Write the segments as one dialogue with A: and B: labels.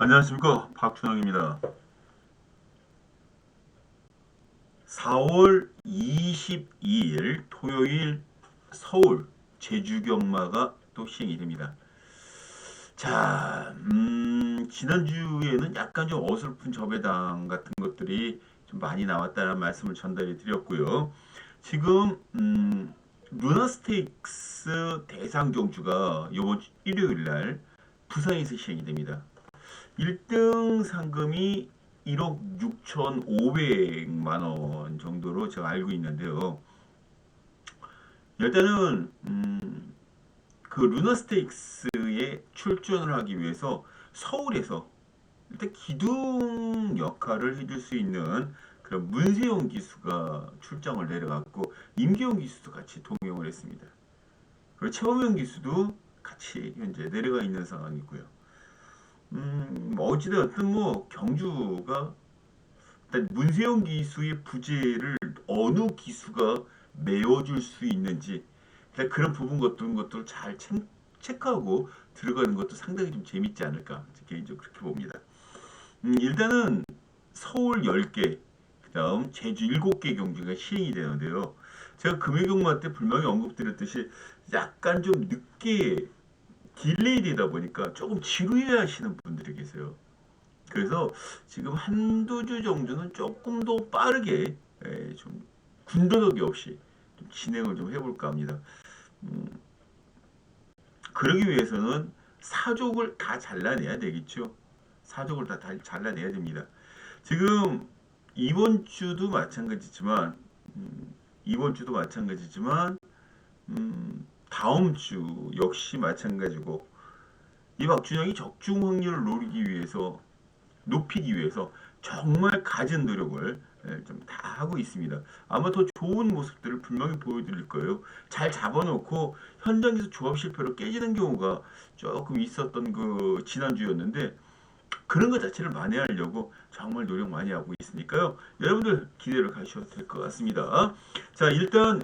A: 안녕하십니까, 박준영입니다. 4월 22일 토요일 서울 제주경마가 또 시행이 됩니다. 자, 지난주에는 약간 좀 어설픈 저배당 같은 것들이 좀 많이 나왔다는 말씀을 전달해 드렸고요. 지금 루나 스테이크스 대상 경주가 이번 일요일 날 부산에서 시행이 됩니다. 1등 상금이 1억 6,500만 원 정도로 제가 알고 있는데요. 일단은 그 루나 스테이크스에 출전을 하기 위해서 서울에서 일단 기둥 역할을 해줄 수 있는 그런 문세용 기수가 출장을 내려갔고 임기용 기수도 같이 동행을 했습니다. 그리고 최호명 기수도 같이 현재 내려가 있는 상황이고요. 어찌되었든 뭐 경주가 일단 문세영 기수의 부재를 어느 기수가 메워줄 수 있는지 일단 그런 부분 같은 것들을 잘 체크하고 들어가는 것도 상당히 좀 재밌지 않을까 개인적으로 그렇게 봅니다. 일단은 서울 10개, 그다음 제주 7개 경주가 시행이 되는데요. 제가 금요경마 때 분명히 언급드렸듯이 약간 좀 늦게 딜레이 되다 보니까 조금 지루해 하시는 분들이 계세요. 그래서 지금 한두 주 정도는 조금 더 빠르게 좀 군더더기 없이 좀 진행을 좀 해볼까 합니다. 음, 그러기 위해서는 사족을 다 잘라내야 되겠죠. 사족을 다 잘라내야 됩니다. 지금 이번 주도 마찬가지지만 이번 주도 마찬가지지만 다음 주 역시 마찬가지고 이 박준영이 적중 확률을 높이기 위해서 정말 갖은 노력을 좀 다 하고 있습니다. 아마 더 좋은 모습들을 분명히 보여드릴 거예요. 잘 잡아놓고 현장에서 조합 실패로 깨지는 경우가 조금 있었던 그 지난주였는데 그런 것 자체를 만회하려고 정말 노력 많이 하고 있으니까요. 여러분들 기대를 가셔도 될 것 같습니다. 자, 일단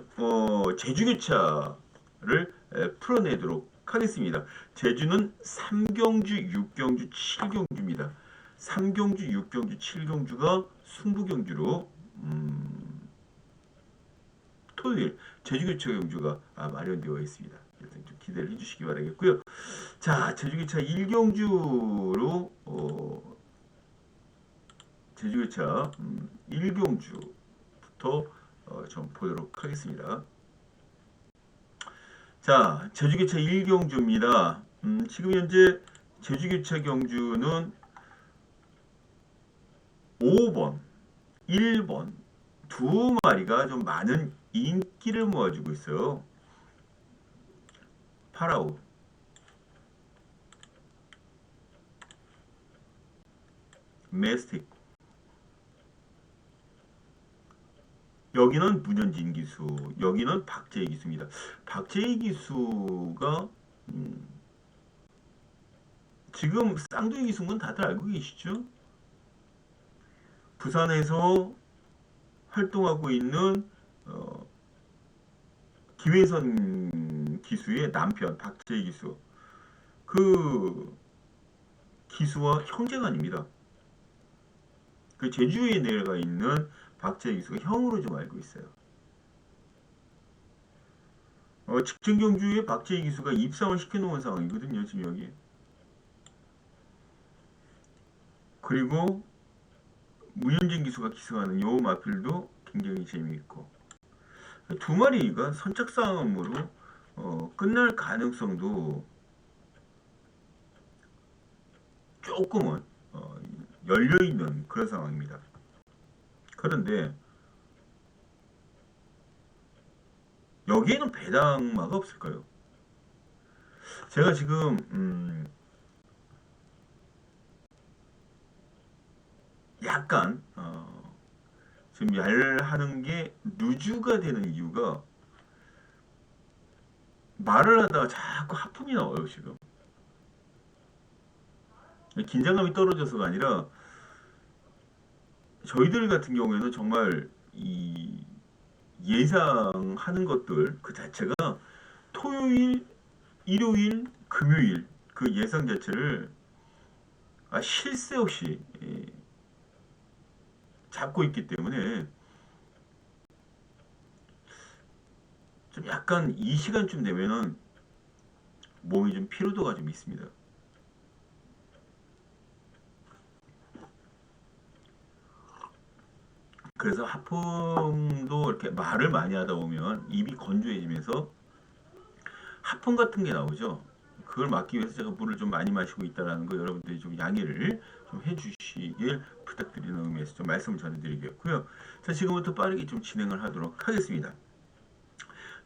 A: 제주교차를 풀어내도록 하겠습니다. 제주는 3경주, 6경주, 7경주입니다. 3경주, 6경주, 7경주가 승부경주로 토요일 제주교차 경주가 마련되어 있습니다. 일단 좀 기대를 해주시기 바라겠고요. 자, 제주교차 1경주로 제주교차 1경주부터 좀 보도록 하겠습니다. 자, 제주교차 1경주입니다. 지금 현재 제주교차 경주는 5번, 1번 두 마리가 좀 많은 인기를 모아주고 있어요. 파라오, 메스틱. 여기는 문현진 기수, 여기는 박재희 기수입니다. 박재희 기수가 지금 쌍둥이 기수인 건 다들 알고 계시죠? 부산에서 활동하고 있는 김혜선 기수의 남편 박재희 기수. 그 기수와 형제간입니다. 그 제주에 내려가 있는 박재희 기수가 형으로 좀 알고 있어요. 직전 경주에 박재희 기수가 입상을 시켜놓은 상황이거든요. 지금 여기. 그리고 문현진 기수가 기승하는 요 마필도 굉장히 재미있고 두 마리가 선착싸움으로 끝날 가능성도 조금은 열려있는 그런 상황입니다. 그런데 여기에는 배당마가 없을까요? 제가 지금 약간 지금 말하는 게 루즈가 되는 이유가 말을 하다가 자꾸 하품이 나와요 지금. 긴장감이 떨어져서가 아니라 저희들 같은 경우에는 정말 이 예상하는 것들 그 자체가 토요일, 일요일, 금요일 그 예상 자체를 쉴 새 없이 잡고 있기 때문에 좀 약간 이 시간쯤 되면은 몸이 좀 피로도가 좀 있습니다. 그래서 하품도 이렇게 말을 많이 하다 보면 입이 건조해지면서 하품 같은 게 나오죠. 그걸 막기 위해서 제가 물을 좀 많이 마시고 있다는 거 여러분들이 좀 양해를 좀 해주시길 부탁드리는 의미에서 좀 말씀을 전해드리겠고요. 자, 지금부터 빠르게 좀 진행을 하도록 하겠습니다.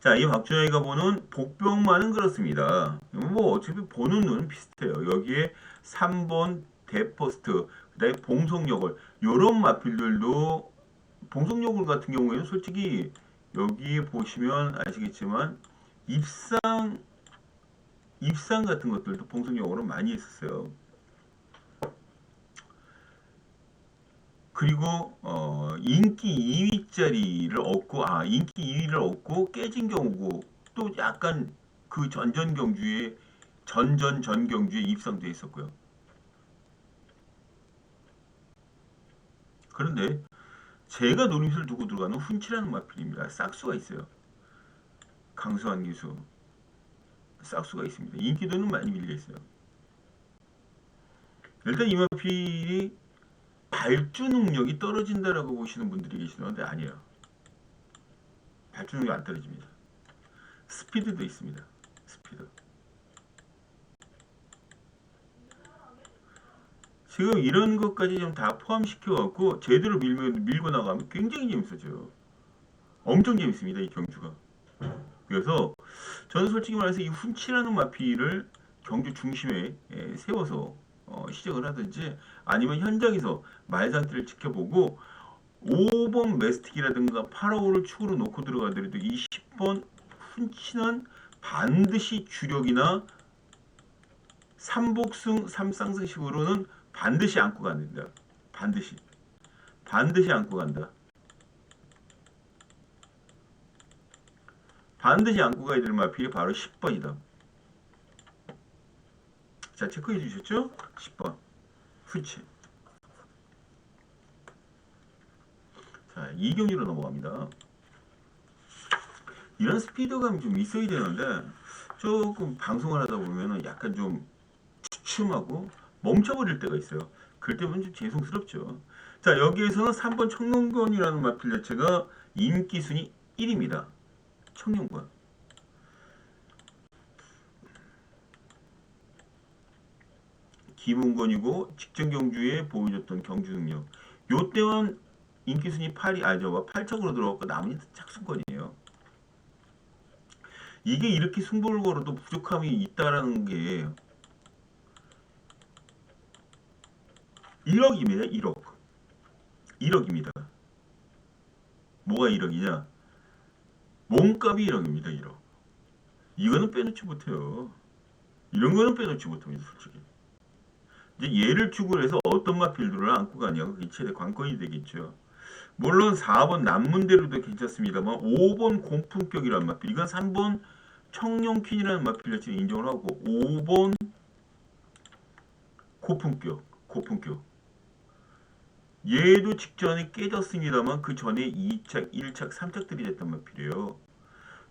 A: 자, 이 박준영이가 보는 복병만은 그렇습니다. 뭐 어차피 보는 눈은 비슷해요. 여기에 3번 데퍼스트, 그다음에 봉송요걸 요런 마필들도 봉송요걸 같은 경우에는 솔직히 여기 보시면 아시겠지만 입상 같은 것들도 봉송요걸은 많이 했었어요. 그리고 인기 2위짜리를 얻고 인기 2위를 얻고 깨진 경우고 또 약간 그 전전 경주에 전전 경주에 입상돼 있었고요. 그런데 제가 노림수를 두고 들어가는 훈치라는 마필입니다. 싹수가 있어요. 강수한 기수 싹수가 있습니다. 인기도는 많이 밀려 있어요. 일단 이 마필이 발주 능력이 떨어진다라고 보시는 분들이 계시는데 아니에요. 발주 능력이 안 떨어집니다. 스피드도 있습니다. 스피드. 지금 이런 것까지 좀 다 포함시켜 갖고 제대로 밀고 나가면 굉장히 재밌어져요. 엄청 재밌습니다. 이 경주가. 그래서 저는 솔직히 말해서 이 훈치라는 마피를 경주 중심에 세워서 시작을 하든지 아니면 현장에서 말상태를 지켜보고 5번 메스틱이라든가 파라오를 축으로 놓고 들어가더라도 이 10번 훈치는 반드시 주력이나 3복승 3쌍승식으로는 반드시 안고 간다. 반드시 안고 간다. 반드시 안고 가야 될 마필이 바로 10번이다. 자, 체크해 주셨죠? 10번. 후치. 자, 2경기로 넘어갑니다. 이런 스피드감이 좀 있어야 되는데 조금 방송을 하다 보면은 약간 좀 주춤하고 멈춰버릴 때가 있어요. 그럴 때면 좀 죄송스럽죠. 자, 여기에서는 3번 청룡권이라는 마필 자체가 인기 순위 1위입니다. 청룡권. 기본권이고 직전 경주에 보여줬던 경주 능력. 요 때는 인기 순위 8위 아니죠. 8척으로 들어갔고 나머지 착순권이에요. 이게 이렇게 승부를 걸어도 부족함이 있다라는 게 1억입니다. 1억. 1억입니다. 뭐가 1억이냐? 몸값이 1억입니다. 1억. 이거는 빼놓지 못해요. 이런 거는 빼놓지 못합니다. 솔직히. 이제 얘를 축을 해서 어떤 마필들을 안고 가냐가 그게 최대 관건이 되겠죠. 물론 4번 남문대로도 괜찮습니다만 5번 곰품격이라는 마필, 이건 3번 청룡퀸이라는 마필 자체를 인정을 하고 5번 고품격. 얘도 직전에 깨졌습니다만 그 전에 2착, 1착, 3착들이 됐단 마필이에요.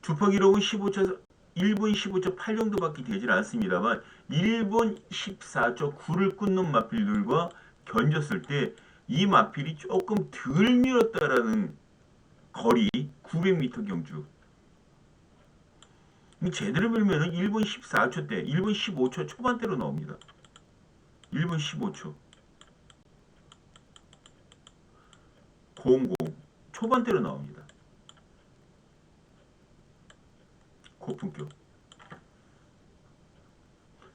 A: 주파 기록은 15차 1분 15초 8 정도밖에 되질 않습니다만 1분 14초 9를 끊는 마필들과 견졌을 때 이 마필이 조금 덜 밀었다라는 거리 900m 경주. 제대로 밀면은 1분 14초 대 1분 15초 초반대로 나옵니다. 1분 15초 00 초반대로 나옵니다. 고품격.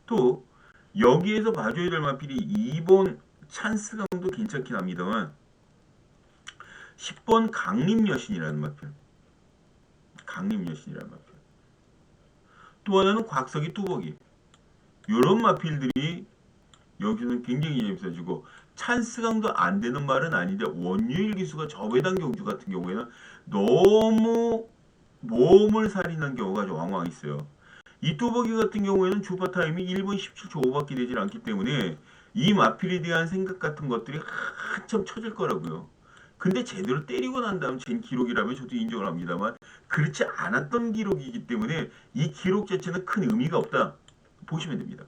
A: 또 여기에서 봐줘야 될 마필이 2번 찬스강도 괜찮긴 합니다만 10번 강림여신이라는 마필. 또 하나는 곽석이 뚜벅이. 이런 마필들이 여기서는 굉장히 재밌어지고 찬스강도 안 되는 말은 아닌데 원유일 기수가 저배당 경주 같은 경우에는 너무 몸을 살리는 경우가 좀 왕왕 있어요. 이 뚜벅이 같은 경우에는 주파 타임이 1분 17초 5밖에 되질 않기 때문에 이 마필에 대한 생각 같은 것들이 한참 쳐질 거라고요. 근데 제대로 때리고 난 다음 잰 기록이라면 저도 인정을 합니다만 그렇지 않았던 기록이기 때문에 이 기록 자체는 큰 의미가 없다 보시면 됩니다.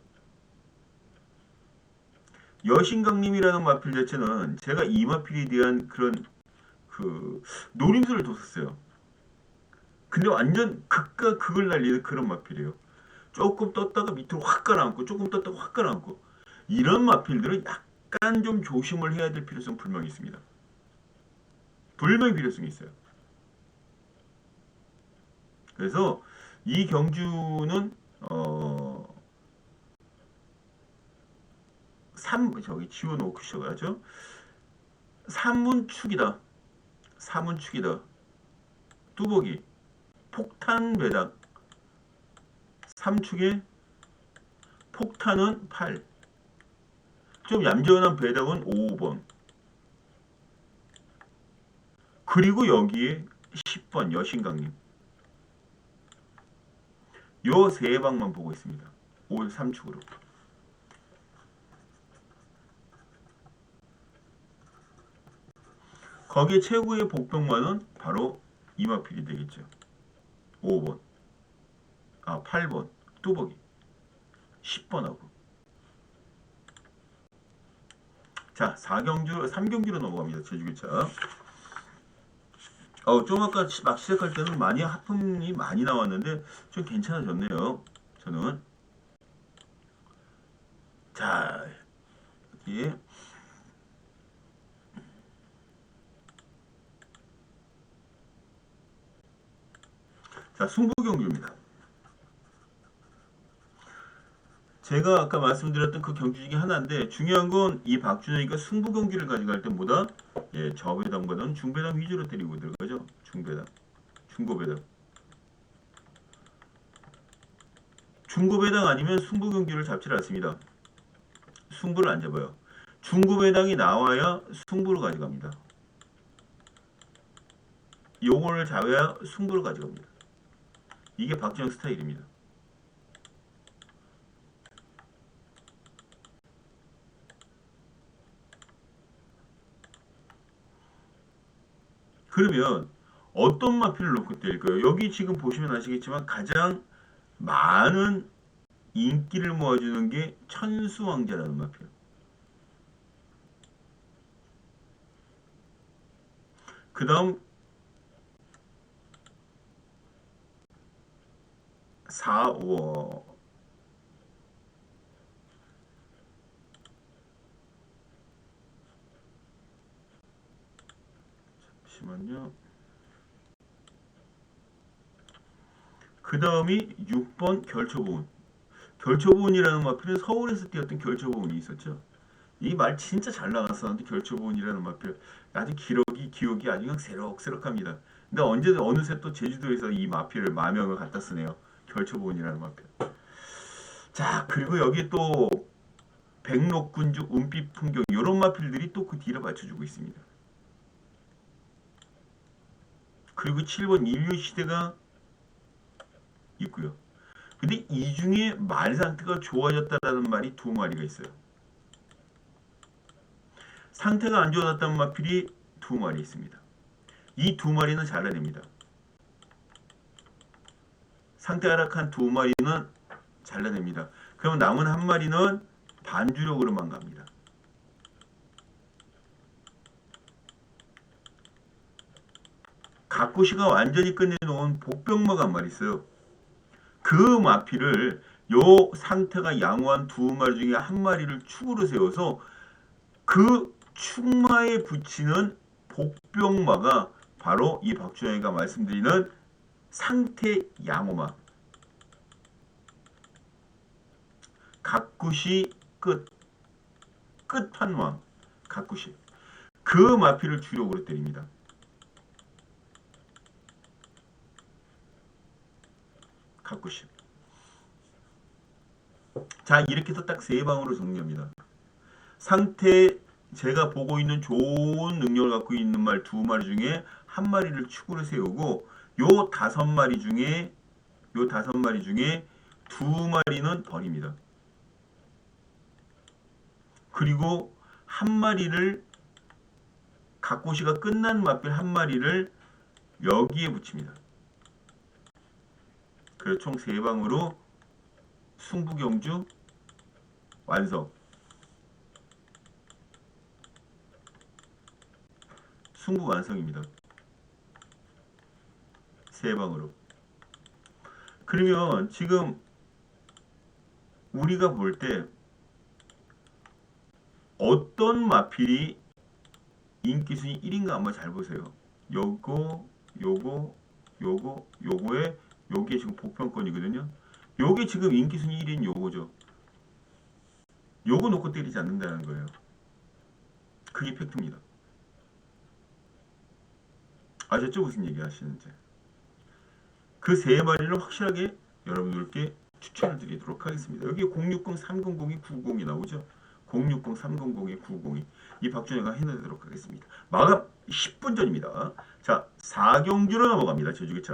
A: 여신강림이라는 마필 자체는 제가 이 마필에 대한 그런 그 노림수를 뒀었어요. 근데 완전 극과 극을 날리는 그런 마필이에요. 조금 떴다가 밑으로 확 가라앉고 조금 떴다가 확 가라앉고 이런 마필들은 약간 좀 조심을 해야 될 필요성 분명히 있습니다. 분명히 필요성이 있어요. 그래서 이 경주는 3 저기 지워놓고 시작하죠. 3문축이다. 3문축이다. 뚜벅이 폭탄 배당 3축에 폭탄은 8. 좀 얌전한 배당은 5번. 그리고 여기에 10번 여신강림. 요 세 방만 보고 있습니다. 5, 3축으로. 거기에 최고의 복병만은 바로 이마필이 되겠죠. 5번. 8번. 뚜벅이. 10번하고. 자, 3경주로 넘어갑니다. 제주교차. 좀 아까 막 시작할 때는 많이 하품이 많이 나왔는데 좀 괜찮아졌네요. 저는. 자, 여기. 자, 승부경주입니다. 제가 아까 말씀드렸던 그 경주 중에 하나인데 중요한 건 이 박준영이가 승부 경기를 가져갈 때보다 저배당보다는 중배당 위주로 때리고 들어가죠. 중배당, 중고배당. 중고배당 아니면 승부 경기를 잡지 않습니다. 승부를 안 잡아요. 중고배당이 나와야 승부를 가져갑니다. 요거를 잡아야 승부를 가져갑니다. 이게 박준영 스타일입니다. 그러면 어떤 마필을 놓고 때릴까요? 여기 지금 보시면 아시겠지만 가장 많은 인기를 모아주는 게 천수왕자라는 마필. 그 다음 4, 5 잠시만요. 그 다음이 6번 결초보은. 결초보은이라는 마필은 서울에서 뛰었던 결초보은이 있었죠. 이 말 진짜 잘 나갔었는데 결초보은이라는 마필 아주 기억이 아주 그냥 새록새록합니다. 근데 언제 어느새 또 제주도에서 이 마필을 마명을 갖다 쓰네요. 결초보은이라는 마필. 자 그리고 여기 또 백록군주 은빛 풍경 이런 마필들이 또 그 뒤를 받쳐주고 있습니다. 그리고 7번 인류시대가 있고요. 근데 이 중에 말 상태가 좋아졌다라는 말이 두 마리가 있어요. 상태가 안 좋아졌다는 마필이 두 마리 있습니다. 이 두 마리는 잘라냅니다. 상태 하락한 두 마리는 잘라냅니다. 그럼 남은 한 마리는 반주력으로만 갑니다. 가꾸시가 완전히 끝내놓은 복병마가 한 마리 있어요. 그 마필을 요 상태가 양호한 두 마리 중에 한 마리를 축으로 세워서 그 축마에 붙이는 복병마가 바로 이 박준영이가 말씀드리는 상태 양호마. 가꾸시 끝판왕 가꾸시. 그 마필을 주력으로 때립니다. 가꾸시. 자 이렇게 해서 딱 세 방으로 정리합니다. 상태 제가 보고 있는 좋은 능력을 갖고 있는 말 두 마리 중에 한 마리를 축으로 세우고 요 다섯 마리 중에 두 마리는 버립니다. 그리고 한 마리를 각고시가 끝난 마필 한 마리를 여기에 붙입니다. 그래서 총 3방으로 승부경주 완성. 승부 완성입니다. 3방으로. 그러면 지금 우리가 볼 때 어떤 마필이 인기순위 1인가 한번 잘 보세요. 요거, 요거, 요거, 요거에 요게 지금 복평권이거든요. 요게 지금 인기순위 1인 요거죠. 요거 놓고 때리지 않는다는 거예요. 그게 팩트입니다. 아셨죠? 무슨 얘기 하시는지. 그 3마리를 확실하게 여러분들께 추천을 드리도록 하겠습니다. 여기 060-300이 90이 나오죠. 060-300이 902. 이 박준혜가 해내도록 하겠습니다. 마감 10분 전입니다. 자, 4경주로 넘어갑니다. 제주기차.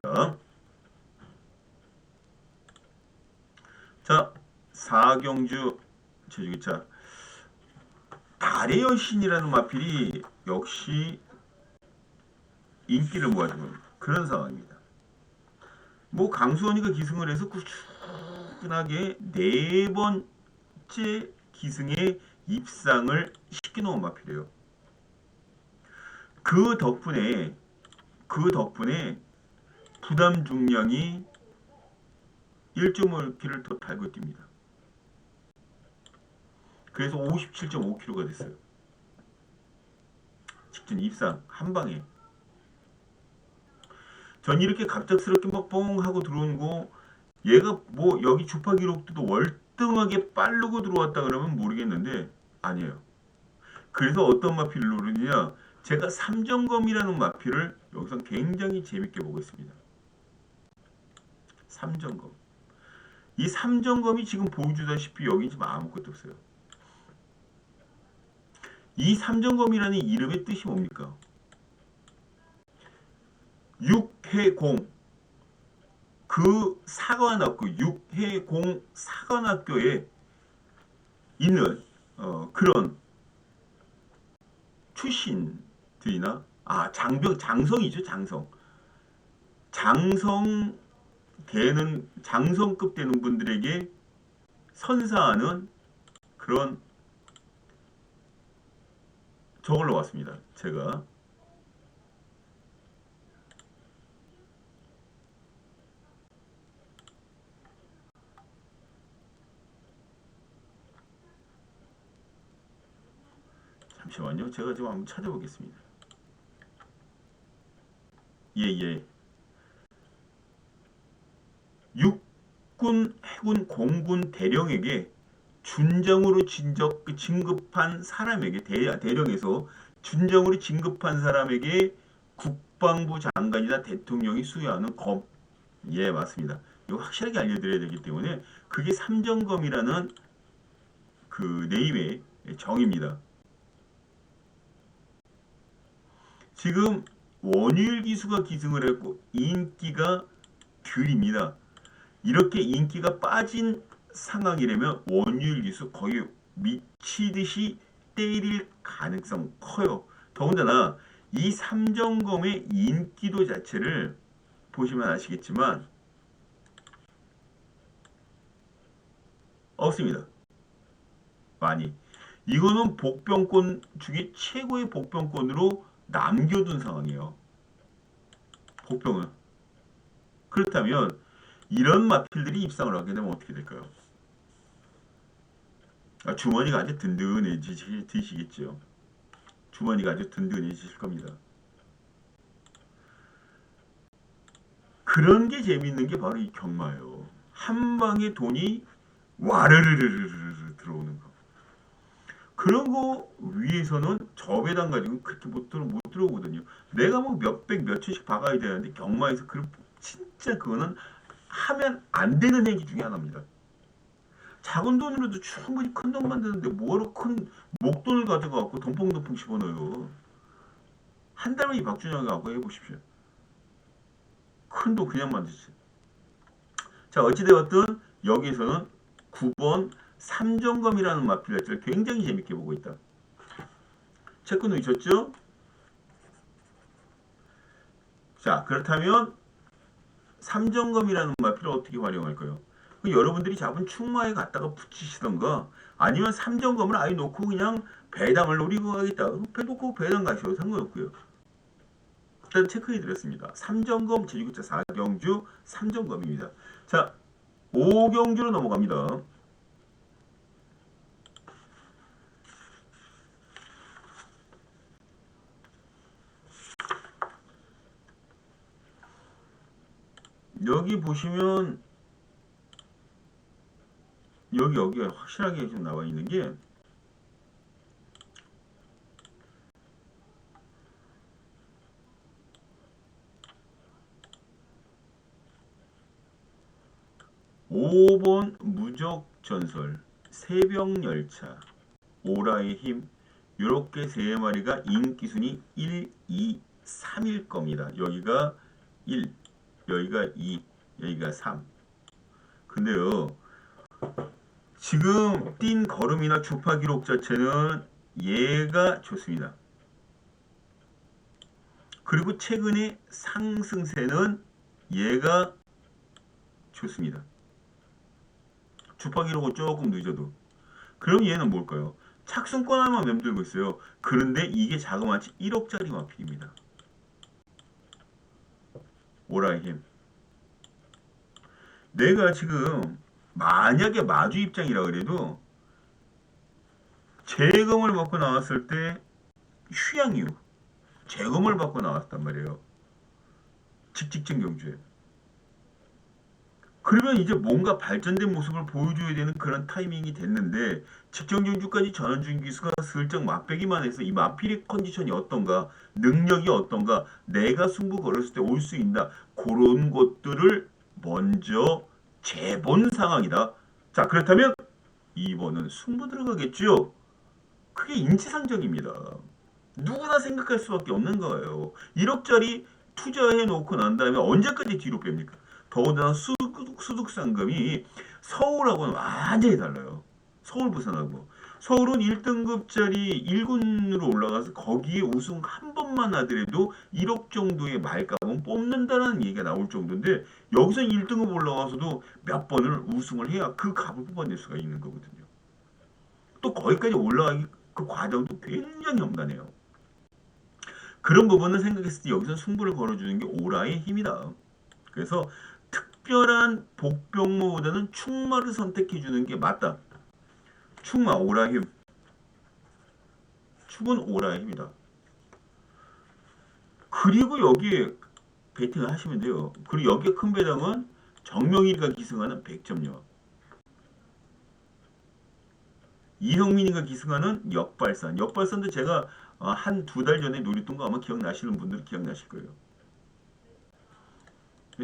A: 자, 4경주 제주기차. 달의 여신이라는 마필이 역시 인기를 모아주는 그런 상황입니다. 뭐 강수원이가 기승을 해서 꾸준하게 4번째 기승에 입상을 시켜놓은 마필이에요. 그 덕분에 부담 중량이 1.5kg를 더 달고 뜁니다. 그래서 57.5kg가 됐어요. 직전 입상 한 방에. 전 이렇게 갑작스럽게 막 뻥 하고 들어온 거, 얘가 뭐 여기 주파 기록도 월등하게 빠르고 들어왔다 그러면 모르겠는데 아니에요. 그래서 어떤 마필을 노리느냐, 제가 삼점검이라는 마필을 여기서 굉장히 재밌게 보고 있습니다. 삼점검. 이 삼점검이 지금 보여주다시피 여기 지금 아무것도 없어요. 이 삼점검이라는 이름의 뜻이 뭡니까? 육해공, 그 사관학교, 육해공 사관학교에 있는 그런 출신들이나 장성이죠. 장성급 되는 분들에게 선사하는 그런 저걸로 왔습니다. 제가 잠시만요. 제가 좀 한번 찾아보겠습니다. 예. 육군, 해군, 공군 대령에게 준정으로 진급한 사람에게 대령에서 준정으로 진급한 사람에게 국방부 장관이나 대통령이 수여하는 검. 예, 맞습니다. 이거 확실하게 알려드려야 되기 때문에 그게 삼정검이라는 그 네임의 정의입니다. 지금 원유일 기수가 기승을 했고 인기가 덜입니다. 이렇게 인기가 빠진 상황이라면 원유일 기수 거의 미치듯이 때릴 가능성 커요. 더군다나 이 삼정검의 인기도 자체를 보시면 아시겠지만 없습니다. 많이. 이거는 복병권 중에 최고의 복병권으로 남겨둔 상황이에요. 복병은. 그렇다면 이런 마필들이 입상을 하게 되면 어떻게 될까요? 주머니가 아주 든든해지시겠죠. 주머니가 아주 든든해지실 겁니다. 그런 게 재밌는 게 바로 이 경마예요. 한 방에 돈이 와르르르르 들어오는 거. 그런 거 위해서는 저배당 가지고 그렇게 못 들어오거든요. 내가 뭐 몇백 몇천씩 박아야 되는데 경마에서 진짜 그거는 하면 안 되는 행위 중에 하나입니다. 작은 돈으로도 충분히 큰 돈 만드는데 뭐하러 큰 목돈을 가져가고 덤펑덤펑 집어넣어요. 한 달만 이 박준영하고 해보십시오. 큰 돈 그냥 만드지. 자, 어찌되었든 여기서는 9번 삼점검이라는 마필 자체를 굉장히 재밌게 보고 있다. 체크 놓으셨죠? 자, 그렇다면 삼점검이라는 마필을 어떻게 활용할까요? 여러분들이 잡은 충마에 갖다가 붙이시던가 아니면 삼점검을 아예 놓고 그냥 배당을 노리고 가겠다. 놓고 배당 가셔도 상관없고요. 일단 체크해 드렸습니다. 삼점검 제주기차 4경주 삼점검입니다. 자, 5경주로 넘어갑니다. 여기 보시면 여기에 확실하게 좀 나와 있는 게 5번 무적전설, 새벽열차, 오라의 힘 요렇게 세 마리가 인기순위 1, 2, 3일 겁니다. 여기가 1, 여기가 2, 여기가 3. 근데요, 지금 뛴 걸음이나 주파 기록 자체는 얘가 좋습니다. 그리고 최근에 상승세는 얘가 좋습니다. 주파 기록은 조금 늦어도. 그럼 얘는 뭘까요? 착순권 하나만 맴돌고 있어요. 그런데 이게 자그마치 1억짜리 마필입니다. 오라의 힘. 내가 지금 만약에 마주 입장이라 그래도 재검을 받고 나왔을 때 휴양 이후 재검을 받고 나왔단 말이에요. 직직전 경주에. 그러면 이제 뭔가 발전된 모습을 보여줘야 되는 그런 타이밍이 됐는데 직전 경주까지 전원준 기수가 슬쩍 맛배기만 해서 이 마필의 컨디션이 어떤가, 능력이 어떤가, 내가 승부 걸었을 때 올 수 있나, 그런 것들을 먼저 재본 상황이다. 자, 그렇다면 2번은 승부 들어가겠죠. 그게 인지상정입니다. 누구나 생각할 수밖에 없는 거예요. 1억짜리 투자해 놓고 난 다음에 언제까지 뒤로 뺍니까? 더군다나 소득상금이 서울하고는 완전히 달라요. 서울 부산하고. 서울은 1등급짜리 1군으로 올라가서 거기에 우승 한 번만 하더라도 1억 정도의 말값은 뽑는다는 얘기가 나올 정도인데 여기서 1등급 올라가서도 몇 번을 우승을 해야 그 값을 뽑아낼 수가 있는 거거든요. 또 거기까지 올라가기 그 과정도 굉장히 험난해요. 그런 부분을 생각했을 때 여기서 승부를 걸어주는 게 오라의 힘이다. 그래서 특별한 복병모보다는 충마를 선택해주는 게 맞다. 충마 오라의 힘. 축은 오라의 힘이다. 그리고 여기에 베팅을 하시면 돼요. 그리고 여기에 큰 배당은 정명일이가 기승하는 100점요. 이성민이가 기승하는 역발산. 역발산도 제가 한 두 달 전에 노렸던 거 아마 기억나시는 분들 기억나실 거예요.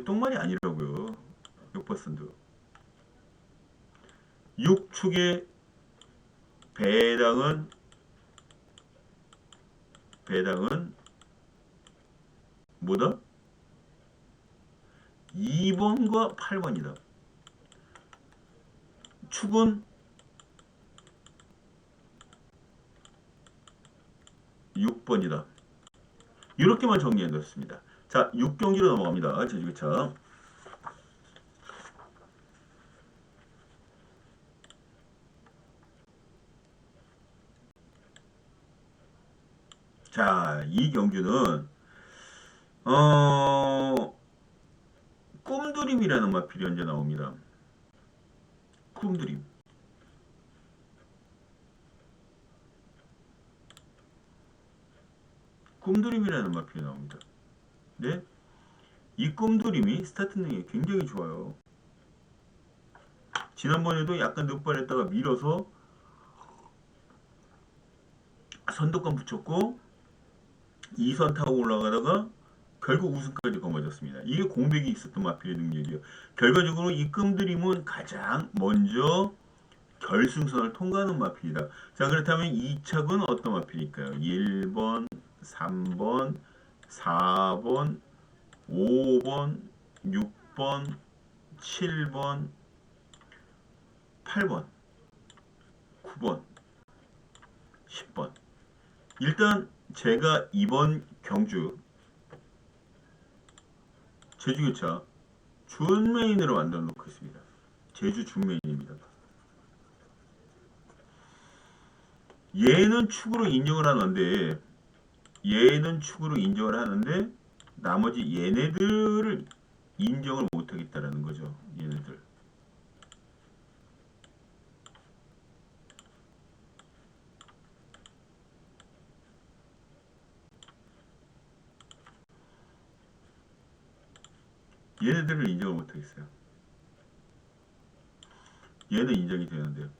A: 똥말이 아니라고요. 역발산도. 6축의 배당은 뭐다? 2번과 8번이다. 축은 6번이다. 이렇게만 정리해 놨습니다. 자, 6경기로 넘어갑니다. 제주기차. 자, 이 경주는 꿈드림이라는 마필이 현재 나옵니다. 꿈드림. 꿈드림이라는 마필이 나옵니다. 네? 이 꿈드림이 스타트 능력이 굉장히 좋아요. 지난번에도 약간 늑발했다가 밀어서 선두권 붙였고 2선 타고 올라가다가 결국 우승까지 거머졌습니다. 이게 공백이 있었던 마필의 능력이에요. 결과적으로 이 꿈드림은 가장 먼저 결승선을 통과하는 마필이다. 자, 그렇다면 2착은 어떤 마필일까요? 1번, 3번, 4번, 5번, 6번, 7번, 8번. 9번, 10번. 일단 제가 이번 경주 제주교차 준메인으로 만들어 놓겠습니다. 제주 준메인입니다. 얘는 축으로 인정을 하는데 나머지 얘네들을 인정을 못하겠다라는 거죠. 얘네들. 얘네들을 인정을 못하겠어요. 얘는 인정이 되는데요.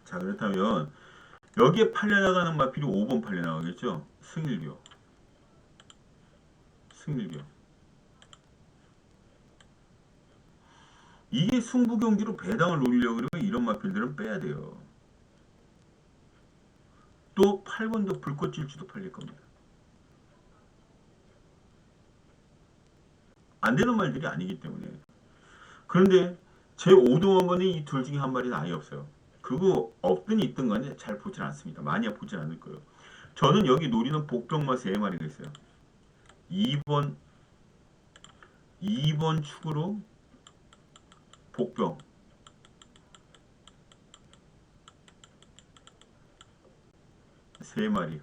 A: 자, 그렇다면 여기에 팔려나가는 마필이 5번 팔려나가겠죠? 승일교. 이게 승부 경기로 배당을 노리려고 그러면 이런 마필들은 빼야 돼요. 또 8번도 불꽃질주도 팔릴 겁니다. 안 되는 말들이 아니기 때문에. 그런데 제 5등원번에 이 둘 중에 한 마리는 아예 없어요. 그거 없든 있든 간에 잘 보진 않습니다. 많이 보진 않을 거예요. 저는 여기 노리는 복병마 3마리가 있어요. 2번 축으로 복병, 3마리.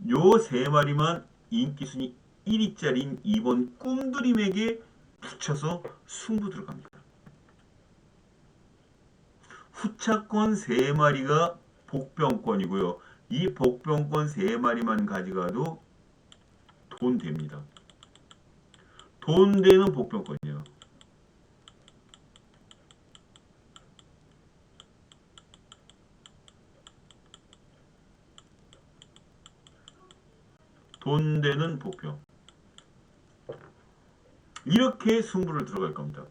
A: 요 3마리만 인기순위 1위짜리인 2번 꿈드림에게 붙여서 승부 들어갑니다. 후차권 3마리가 복병권이고요. 이 복병권 3마리만 가져가도 돈 됩니다. 돈 되는 복병권이에요. 돈 되는 복병. 이렇게 승부를 들어갈 겁니다.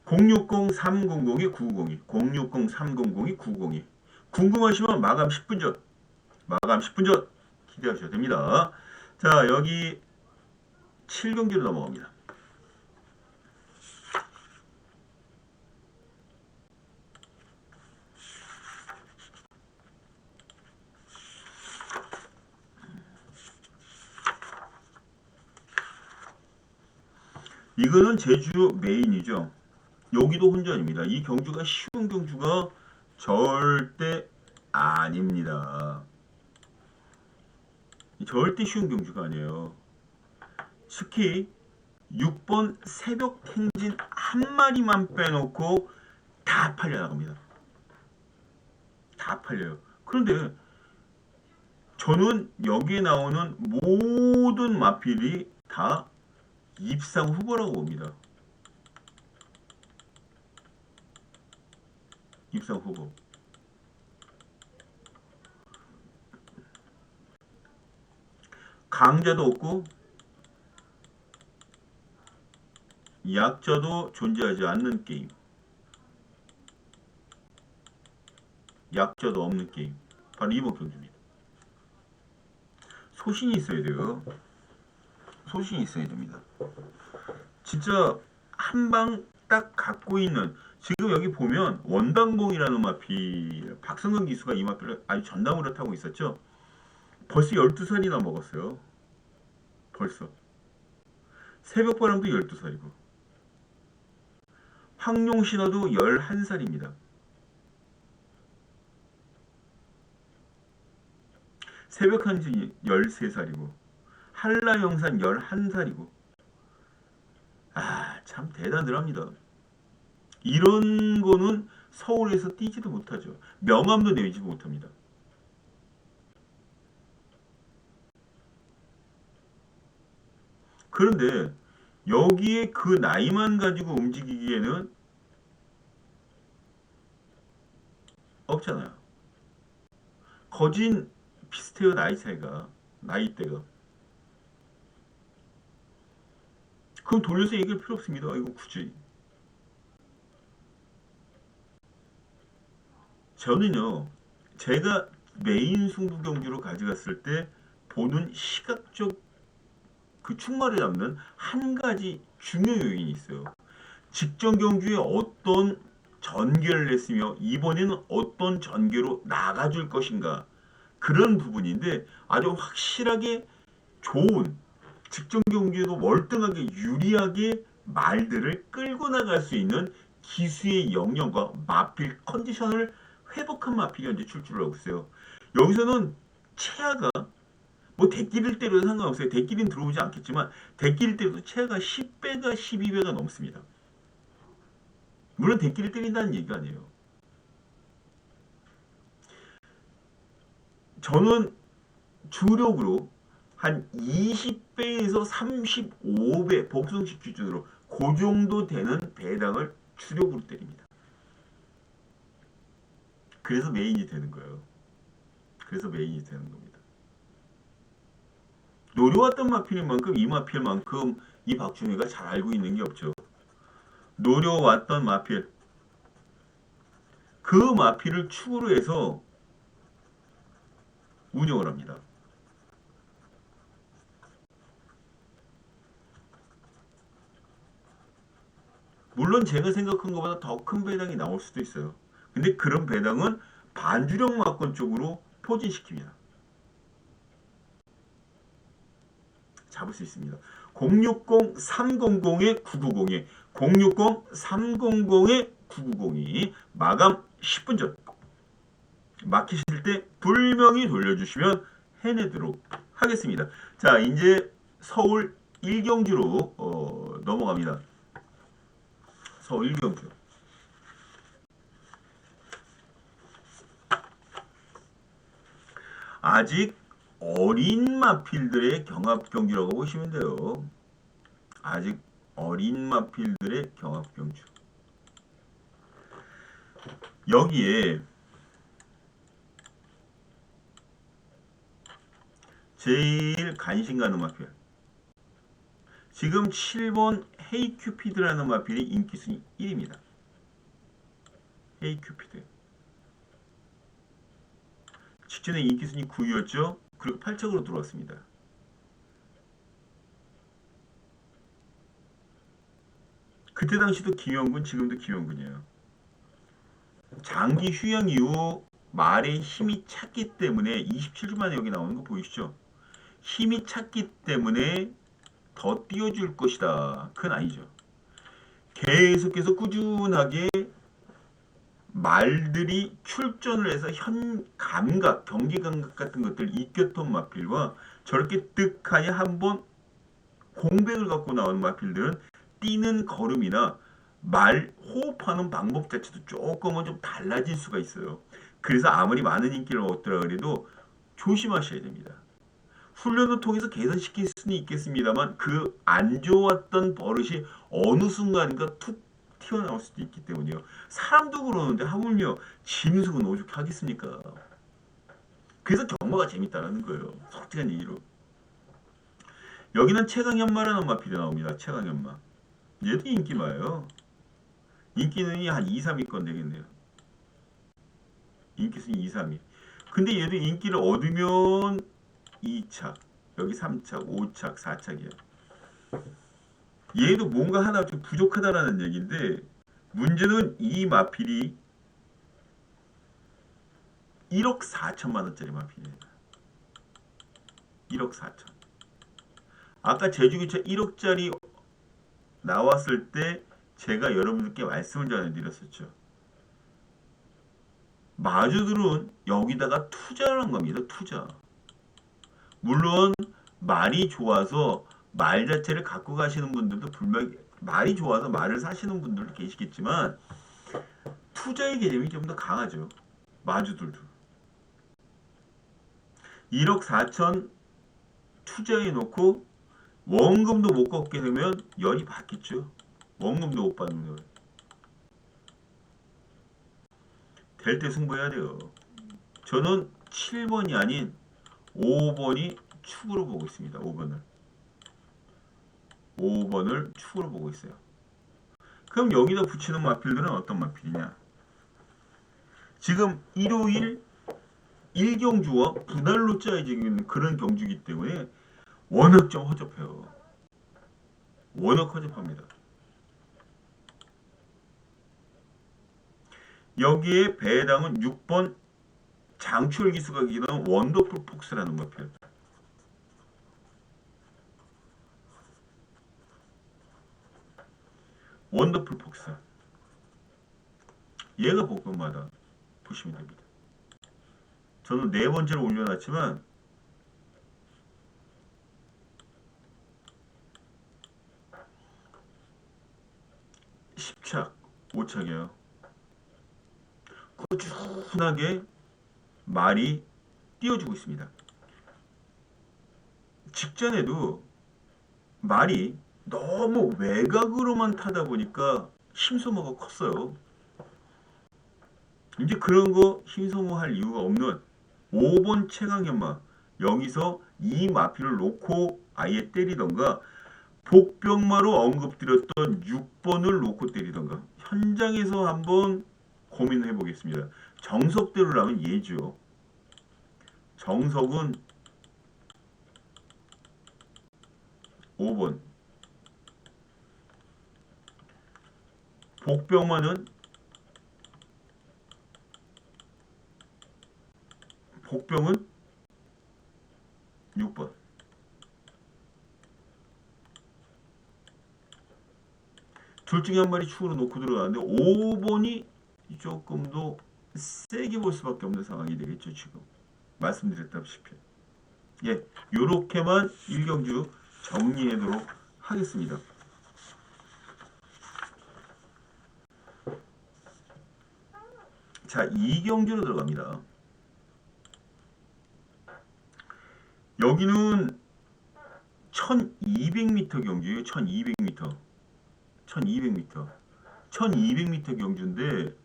A: 060-300-902, 060-300-902. 궁금하시면 마감 10분 전 기대하셔도 됩니다. 자, 여기 7경기로 넘어갑니다. 이거는 제주 메인이죠. 여기도 혼전입니다. 이 경주가 쉬운 경주가 절대 아닙니다. 절대 쉬운 경주가 아니에요. 특히 6번 새벽 행진 한 마리만 빼놓고 다 팔려나갑니다. 다 팔려요. 그런데 저는 여기에 나오는 모든 마필이 다 입상 후보라고 봅니다. 입상 후보. 강자도 없고 약자도 존재하지 않는 게임. 약자도 없는 게임. 바로 이번 경주입니다. 소신이 있어야 돼요. 소신이 있어야 됩니다. 진짜 한 방 딱 갖고 있는, 지금 여기 보면 원당봉이라는 마필, 박성근 기수가 이 마필을 아주 전담으로 타고 있었죠. 벌써 12살이나 먹었어요. 벌써. 새벽바람도 12살이고 황룡신화도 11살입니다. 새벽한진이 13살이고 한라영산 11살이고 참 대단하더랍니다. 이런 거는 서울에서 뛰지도 못하죠. 명함도 내지 못합니다. 그런데 여기에 그 나이만 가지고 움직이기에는 없잖아요. 거진 비슷해요. 나이대가. 그럼 돌려서 얘기할 필요 없습니다. 이거 굳이. 저는요, 제가 메인 승부 경주로 가져갔을 때 보는 시각적 그 축마를 잡는 한 가지 중요 요인이 있어요. 직전 경주에 어떤 전개를 했으며 이번에는 어떤 전개로 나가줄 것인가, 그런 부분인데 아주 확실하게 좋은 직전 경주에도 월등하게 유리하게 말들을 끌고 나갈 수 있는 기수의 역량과 마필 컨디션을 회복한 마필이 현재 출주를 하고 있어요. 여기서는 최하가 뭐 대끼를 때려도 상관없어요. 대끼는 들어오지 않겠지만 대끼를 때려도 최하가 10배가 12배가 넘습니다. 물론 대끼를 때린다는 얘기가 아니에요. 저는 주력으로 한 20배에서 35배 복숭식 기준으로 그 정도 되는 배당을 주력으로 때립니다. 그래서 메인이 되는 거예요. 그래서 메인이 되는 겁니다. 노려왔던 마필인 만큼 이 마필만큼 이 박준희가 잘 알고 있는 게 없죠. 노려왔던 마필, 그 마필을 축으로 해서 운영을 합니다. 물론 제가 생각한 것보다 더 큰 배당이 나올 수도 있어요. 근데 그런 배당은 반주력 막권 쪽으로 포진시킵니다. 잡을 수 있습니다. 060-300-990에 060-300-990이 마감 10분 전 막히실 때 불명히 돌려주시면 해내도록 하겠습니다. 자, 이제 서울 일경주로 넘어갑니다. 서울 일경주. 아직 어린 마필들의 경합 경주라고 보시면 돼요. 아직 어린 마필들의 경합 경주. 여기에 제일 관심 가는 마필. 지금 7번 헤이큐피드라는 마필이 인기순위 1위입니다. 헤이큐피드. 직전에 인기순위 9위였죠. 그리고 8착으로 들어왔습니다. 그때 당시도 김영군, 지금도 김영군이에요. 장기 휴양 이후 말의 힘이 찼기 때문에 27주 만에 여기 나오는 거 보이시죠? 힘이 찼기 때문에 더 띄워줄 것이다. 그건 아니죠. 계속해서 꾸준하게 말들이 출전을 해서 감각, 경기 감각 같은 것들 익혔던 마필과 저렇게 뜩하니 한번 공백을 갖고 나오는 마필들은 뛰는 걸음이나 말 호흡하는 방법 자체도 조금은 좀 달라질 수가 있어요. 그래서 아무리 많은 인기를 얻더라 그래도 조심하셔야 됩니다. 훈련을 통해서 개선시킬 수는 있겠습니다만 그 안 좋았던 버릇이 어느 순간인가 툭 튀어나올 수도 있기 때문이요. 사람도 그러는데 하물며 짐승은 오죽 하겠습니까? 그래서 경마가 재밌다는 거예요. 솔직한 얘기로. 여기는 최강현마라는 마필이 나옵니다. 최강현마. 얘도 인기마예요. 인기는 한 2, 3위권 되겠네요. 인기순위 2, 3위. 근데 얘도 인기를 얻으면 2착, 여기 3착, 5착, 4착이에요. 얘도 뭔가 하나 좀 부족하다라는 얘기인데 문제는 이 마필이 1억 4천만 원짜리 마필이에요. 1억 4천. 아까 제주기차 1억짜리 나왔을 때 제가 여러분들께 말씀을 전해드렸었죠. 마주들은 여기다가 투자를 한 겁니다. 투자. 물론 말이 좋아서 말 자체를 갖고 가시는 분들도 분명히 말이 좋아서 말을 사시는 분들도 계시겠지만 투자의 개념이 좀 더 강하죠. 마주들도. 1억 4천 투자해 놓고 원금도 못 걷게 되면 열이 받겠죠. 원금도 못 받는 거예요. 될 때 승부해야 돼요. 저는 7번이 아닌 5번이 축으로 보고 있습니다. 5번을 축으로 보고 있어요. 그럼 여기다 붙이는 마필들은 어떤 마필이냐? 지금 일요일 1경주와 분할로 짜여진 그런 경주이기 때문에 워낙 좀 허접해요. 워낙 허접합니다. 여기에 배당은 6번 장출 기수가 기는 원더풀 폭스라는 마필. 원더풀 폭스. 얘가 복권마다 보시면 됩니다. 저는 네 번째로 올려놨지만 10착, 5착이에요. 꾸준하게 말이 띄워주고 있습니다. 직전에도 말이 너무 외곽으로만 타다 보니까 힘소모가 컸어요. 이제 그런 거 힘소모할 이유가 없는 5번 최강현마, 여기서 이 마피를 놓고 아예 때리던가 복병마로 언급드렸던 6번을 놓고 때리던가 현장에서 한번 고민해 보겠습니다. 정석대로라면 예죠. 정석은 5번, 복병마는 6번. 둘 중에 한 마리 축으로 놓고 들어가는데 5번이 조금 더 세게 볼 수밖에 없는 상황이 되겠죠. 지금 말씀드렸다시피 예, 요렇게만 1경주 정리하도록 하겠습니다. 자, 2경주로 들어갑니다. 여기는 1200m 경주예요. 1200m. 1200m. 1200m 경주인데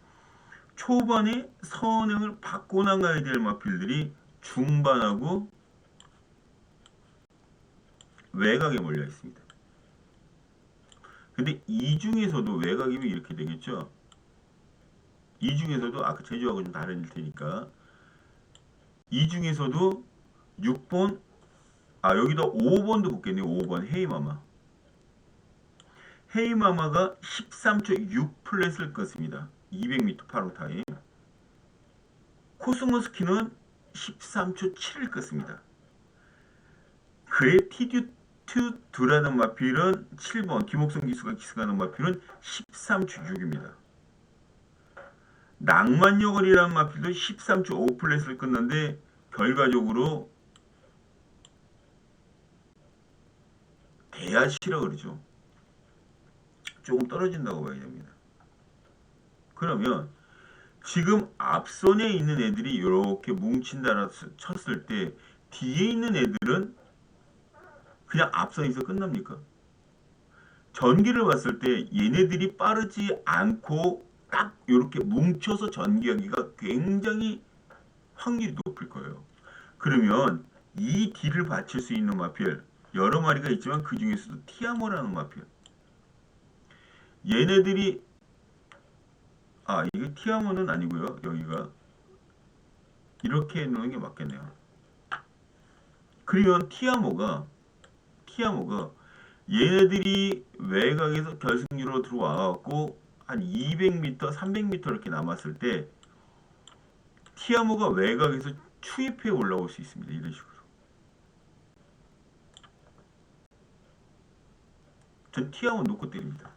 A: 초반에 선행을 받고 나가야 될 마필들이 중반하고 외곽에 몰려 있습니다. 근데 이 중에서도 외곽이면 이렇게 되겠죠. 이 중에서도 아까 제주하고 좀 다를 테니까 이 중에서도 6번 여기다 5번도 붙겠네요. 5번 헤이마마. 헤이마마가 13초 6 플랫을 껐습니다. 200m 8호 타임. 코스모스키는 13초 7을 껐습니다. 그레티튜드 두라는 마필은 7번 김옥성 기수가 기수가는 마필은 13초 6입니다. 낭만여걸이라는 마필도 13초 5 플랫을 끊는데 결과적으로 대야시라 그러죠. 조금 떨어진다고 봐야 됩니다. 그러면 지금 앞선에 있는 애들이 이렇게 뭉친다라 쳤을 때 뒤에 있는 애들은 그냥 앞선에서 끝납니까? 전기를 봤을 때 얘네들이 빠르지 않고 딱 이렇게 뭉쳐서 전개하기가 굉장히 확률이 높을 거예요. 그러면 이 뒤를 받칠 수 있는 마필 여러 마리가 있지만 그 중에서도 티아모라는 마필 얘네들이 이게 티아모는 아니고요. 여기가 이렇게 놓는 게 맞겠네요. 그러면 티아모가 얘네들이 외곽에서 결승유로 들어와갖고 한 200m, 300m 이렇게 남았을 때 티아모가 외곽에서 추입해 올라올 수 있습니다. 이런 식으로. 전 티아모 놓고 때립니다.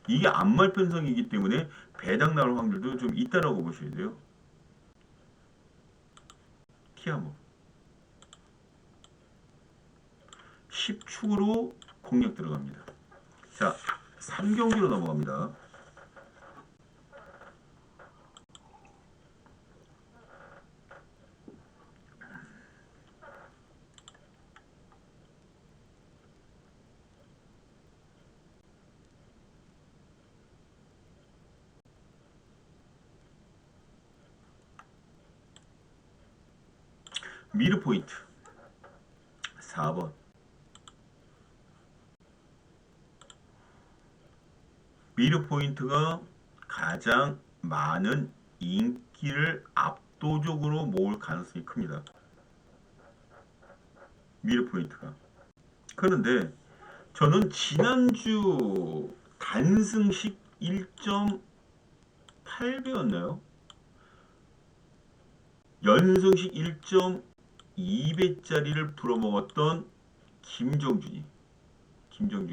A: 이게 암말 편성이기 때문에 배당 나올 확률도 좀 있다라고 보셔야 돼요. 티아모 10축으로 공략 들어갑니다. 자, 3경기로 넘어갑니다. 미르 포인트 4번. 미르 포인트가 가장 많은 인기를 압도적으로 모을 가능성이 큽니다. 미르 포인트가. 그런데 저는 지난주 단승식 1.8배였나요? 연승식 1.2배짜리를 불어먹었던 김정준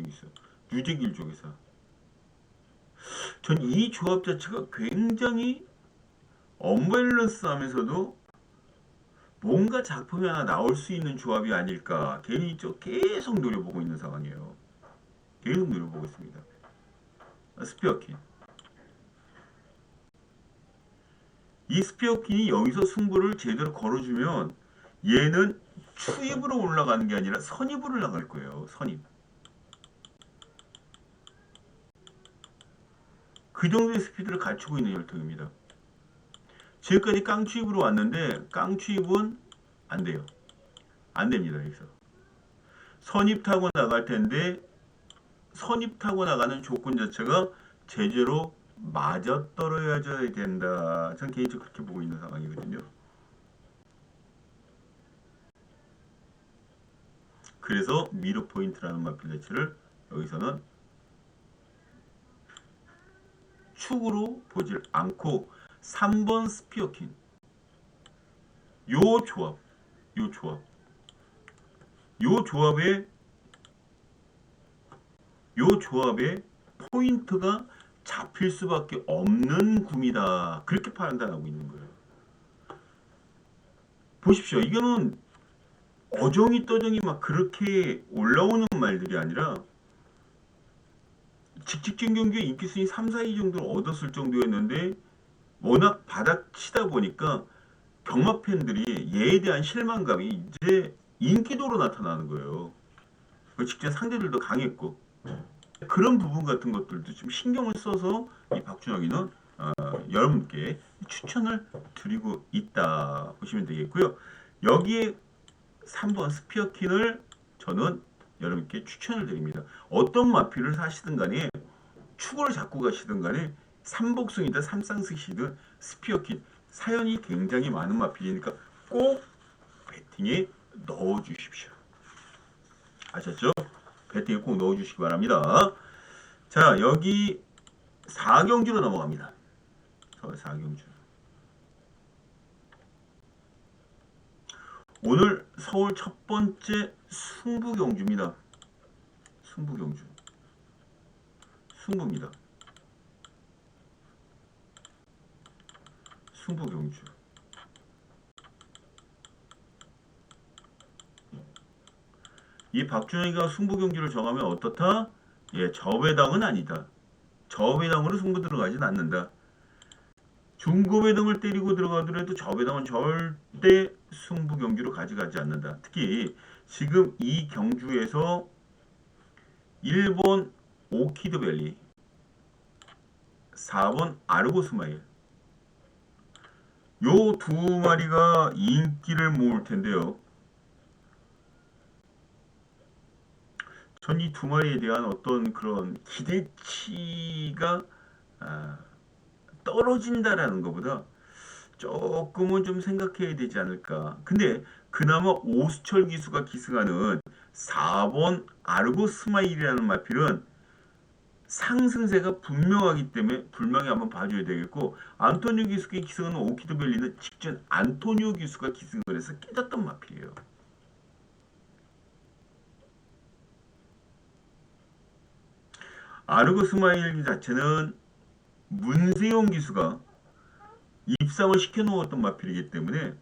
A: 기수, 유재길 쪽에서. 전 이 조합 자체가 굉장히 언밸런스 하면서도 뭔가 작품이 하나 나올 수 있는 조합이 아닐까 개인적으로 계속 노려보고 있는 상황이에요. 계속 노려보고 있습니다. 스피어킨. 이 스피어킨이 여기서 승부를 제대로 걸어주면 얘는 추입으로 올라가는 게 아니라 선입으로 올라갈 거예요. 선입. 그 정도의 스피드를 갖추고 있는 혈통입니다. 지금까지 깡추입으로 왔는데 깡추입은 안 돼요. 안 됩니다. 여기서. 선입 타고 나갈 텐데 선입 타고 나가는 조건 자체가 제대로 맞아떨어져야 된다. 전 개인적으로 그렇게 보고 있는 상황이거든요. 그래서 미러 포인트라는 마필 자체를 여기서는 축으로 보질 않고 3번 스피어킨 요 조합 요 조합 요 조합에 요 조합에 포인트가 잡힐 수밖에 없는 구미다. 그렇게 판단하고 있는 거예요. 보십시오. 이거는 어정이 떠정이 막 그렇게 올라오는 말들이 아니라 직직전 경기에 인기순위 3, 4위 정도를 얻었을 정도였는데 워낙 바닥치다 보니까 경마 팬들이 얘에 대한 실망감이 이제 인기도로 나타나는 거예요. 그 직전 상대들도 강했고 그런 부분 같은 것들도 좀 신경을 써서 이 박준혁이는 여러분께 추천을 드리고 있다 보시면 되겠고요. 여기에 3번 스피어킨을 저는 여러분께 추천을 드립니다. 어떤 마필을 사시든 간에 축을 잡고 가시든 간에 삼복승이든 삼쌍승이든 스피어킨 사연이 굉장히 많은 마필이니까 꼭 배팅에 넣어주십시오. 아셨죠? 배팅에 꼭 넣어주시기 바랍니다. 자, 여기 4경주로 넘어갑니다. 서울 4경주. 오늘 서울 첫 번째 승부경주입니다. 승부경주. 승부입니다. 승부경주. 이 박준영이가 승부경주를 정하면 어떻다? 예, 저배당은 아니다. 저배당으로 승부 들어가진 않는다. 중고배당을 때리고 들어가더라도 저배당은 절대 승부경주로 가져가지 않는다. 특히 지금 이 경주에서 1번 오키드밸리 4번 아르고스마일 요 두 마리가 인기를 모을 텐데요. 전 이 두 마리에 대한 어떤 그런 기대치가 떨어진다라는 것보다 조금은 좀 생각해야 되지 않을까. 근데 그나마 오수철 기수가 기승하는 4번 아르고스마일이라는 마필은 상승세가 분명하기 때문에 분명히 한번 봐줘야 되겠고 안토니오 기수가 기승하는 오키드밸리는 직전 안토니오 기수가 기승을 해서 깨졌던 마필이에요. 아르고스마일 자체는 문세용 기수가 입상을 시켜놓았던 마필이기 때문에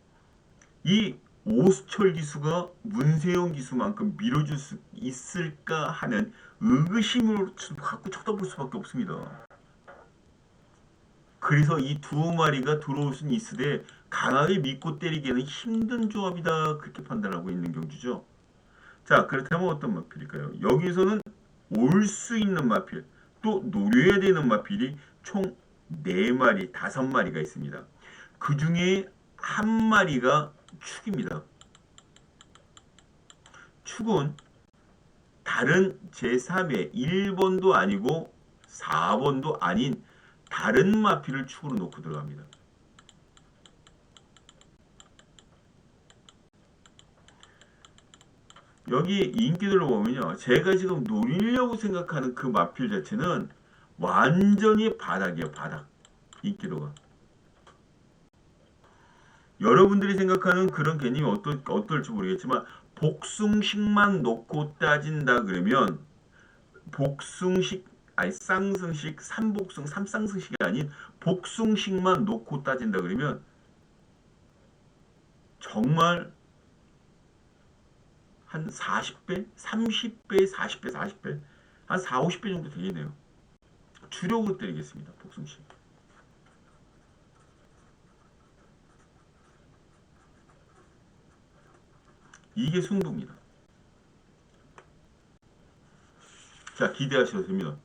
A: 이 오수철 기수가 문세용 기수만큼 밀어줄 수 있을까 하는 의구심을 갖고 쳐다볼 수밖에 없습니다. 그래서 이 두 마리가 들어올 수는 있으되 강하게 믿고 때리기에는 힘든 조합이다. 그렇게 판단하고 있는 경주죠. 자, 그렇다면 어떤 마필일까요? 여기서는 올 수 있는 마필, 또 노려야 되는 마필이 총 4마리, 5마리가 있습니다. 그 중에 한 마리가 축입니다. 축은 다른 제3의 1번도 아니고 4번도 아닌 다른 마필을 축으로 놓고 들어갑니다. 여기 인기들로 보면요. 제가 지금 노리려고 생각하는 그 마필 자체는 완전히 바닥이에요. 바닥. 인기도가. 여러분들이 생각하는 그런 개념이 어떨지 모르겠지만 복숭식만 놓고 따진다 그러면 복숭식 아니 쌍승식, 삼복숭, 삼쌍승식이 아닌 복숭식만 놓고 따진다 그러면 정말 한 40배, 30배, 40배, 40배, 한 4, 50배 정도 되겠네요. 주력으로 때리겠습니다. 복숭식. 이게 승부입니다. 자, 기대하셔도 됩니다.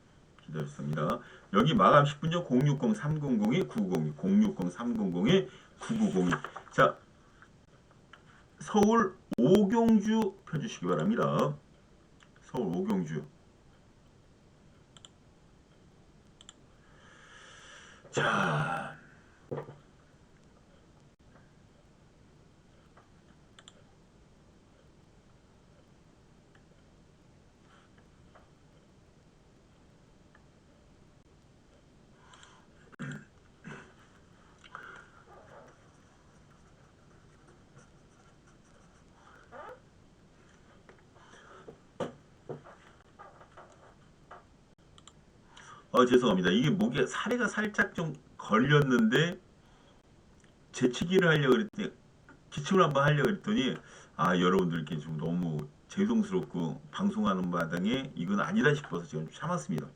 A: 기대하셔도 됩니다. 여기 마감 10분 전 060-300-9902, 060-300-9902. 자, 서울 오경주 펴주시기 바랍니다. 서울 오경주. 자, 죄송합니다. 이게 목에 사례가 살짝 좀 걸렸는데 재치기를 하려고 그랬더니 기침을 한번 하려고 했더니 여러분들께 좀 너무 죄송스럽고 방송하는 마당에 이건 아니다 싶어서 지금 참았습니다.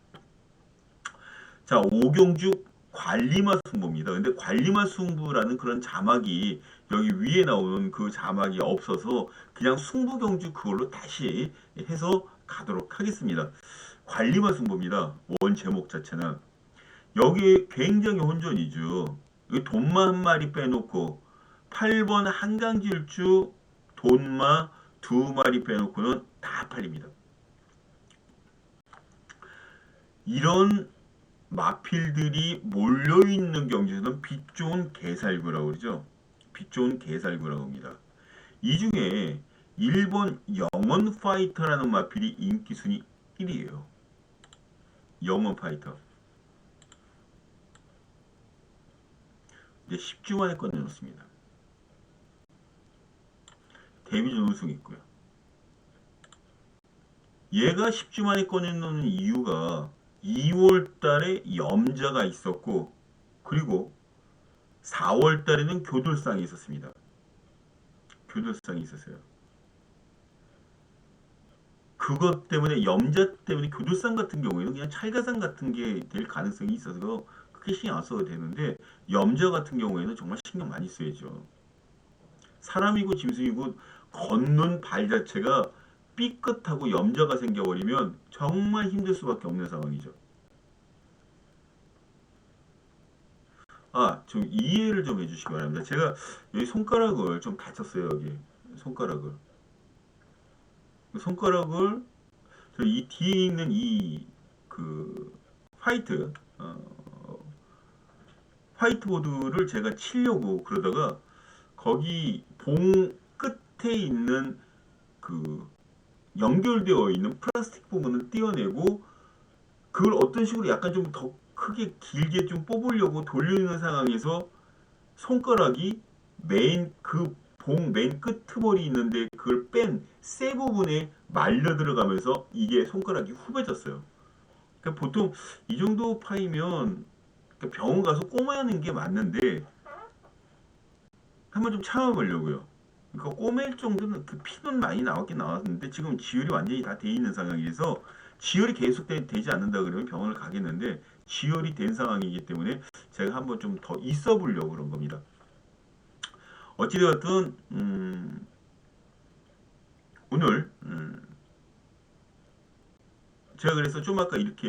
A: 자, 오경주 관리마 승부입니다. 근데 관리마 승부라는 그런 자막이 여기 위에 나오는 그 자막이 없어서 그냥 승부경주 그걸로 다시 해서 가도록 하겠습니다. 관리마 승부입니다. 원 제목 자체는 여기 굉장히 혼전이죠. 여기 돈마 한 마리 빼놓고 8번 한강질주 돈마 두 마리 빼놓고는 다 팔립니다. 이런 마필들이 몰려있는 경주에서는 빛 좋은 개살구라고 그러죠. 빛 좋은 개살구라고 합니다. 이 중에 일본 영원 파이터라는 마필이 인기 순위 1위에요. 영원 파이터. 이제 10주 만에 꺼내놓습니다. 데뷔전 우승 있고요. 얘가 10주 만에 꺼내놓는 이유가 2월 달에 염자가 있었고 그리고 4월 달에는 교돌상이 있었습니다. 교돌상이 있었어요. 그것 때문에 염자 때문에 교돌상 같은 경우에는 그냥 찰가상 같은 게 될 가능성이 있어서 크게 신경 안 써도 되는데 염자 같은 경우에는 정말 신경 많이 써야죠. 사람이고 짐승이고 걷는 발 자체가 삐끗하고 염자가 생겨버리면 정말 힘들 수밖에 없는 상황이죠. 좀 이해를 좀 해주시기 바랍니다. 제가 여기 손가락을 좀 다쳤어요. 여기 손가락을 이 뒤에 있는 이 그 화이트 화이트보드를 제가 치려고 그러다가 거기 봉 끝에 있는 그 연결되어 있는 플라스틱 부분을 떼어내고 그걸 어떤 식으로 약간 좀 더 크게 길게 좀 뽑으려고 돌리는 상황에서 손가락이 맨 끄트머리 있는데 그걸 뺀 쇠 부분에 말려 들어가면서 이게 손가락이 후벼졌어요. 그러니까 보통 이 정도 파이면 병원 가서 꼬매는 게 맞는데 한번 좀 참아보려고요. 그러니까 꼬맬 정도는 그 피는 많이 나왔긴 나왔는데 지금 지혈이 완전히 다 돼 있는 상황에서 지혈이 계속 되지 않는다 그러면 병원을 가겠는데 지혈이 된 상황이기 때문에 제가 한번 좀 더 있어 보려고 그런 겁니다. 어찌되었든 오늘 제가 그래서 좀 아까 이렇게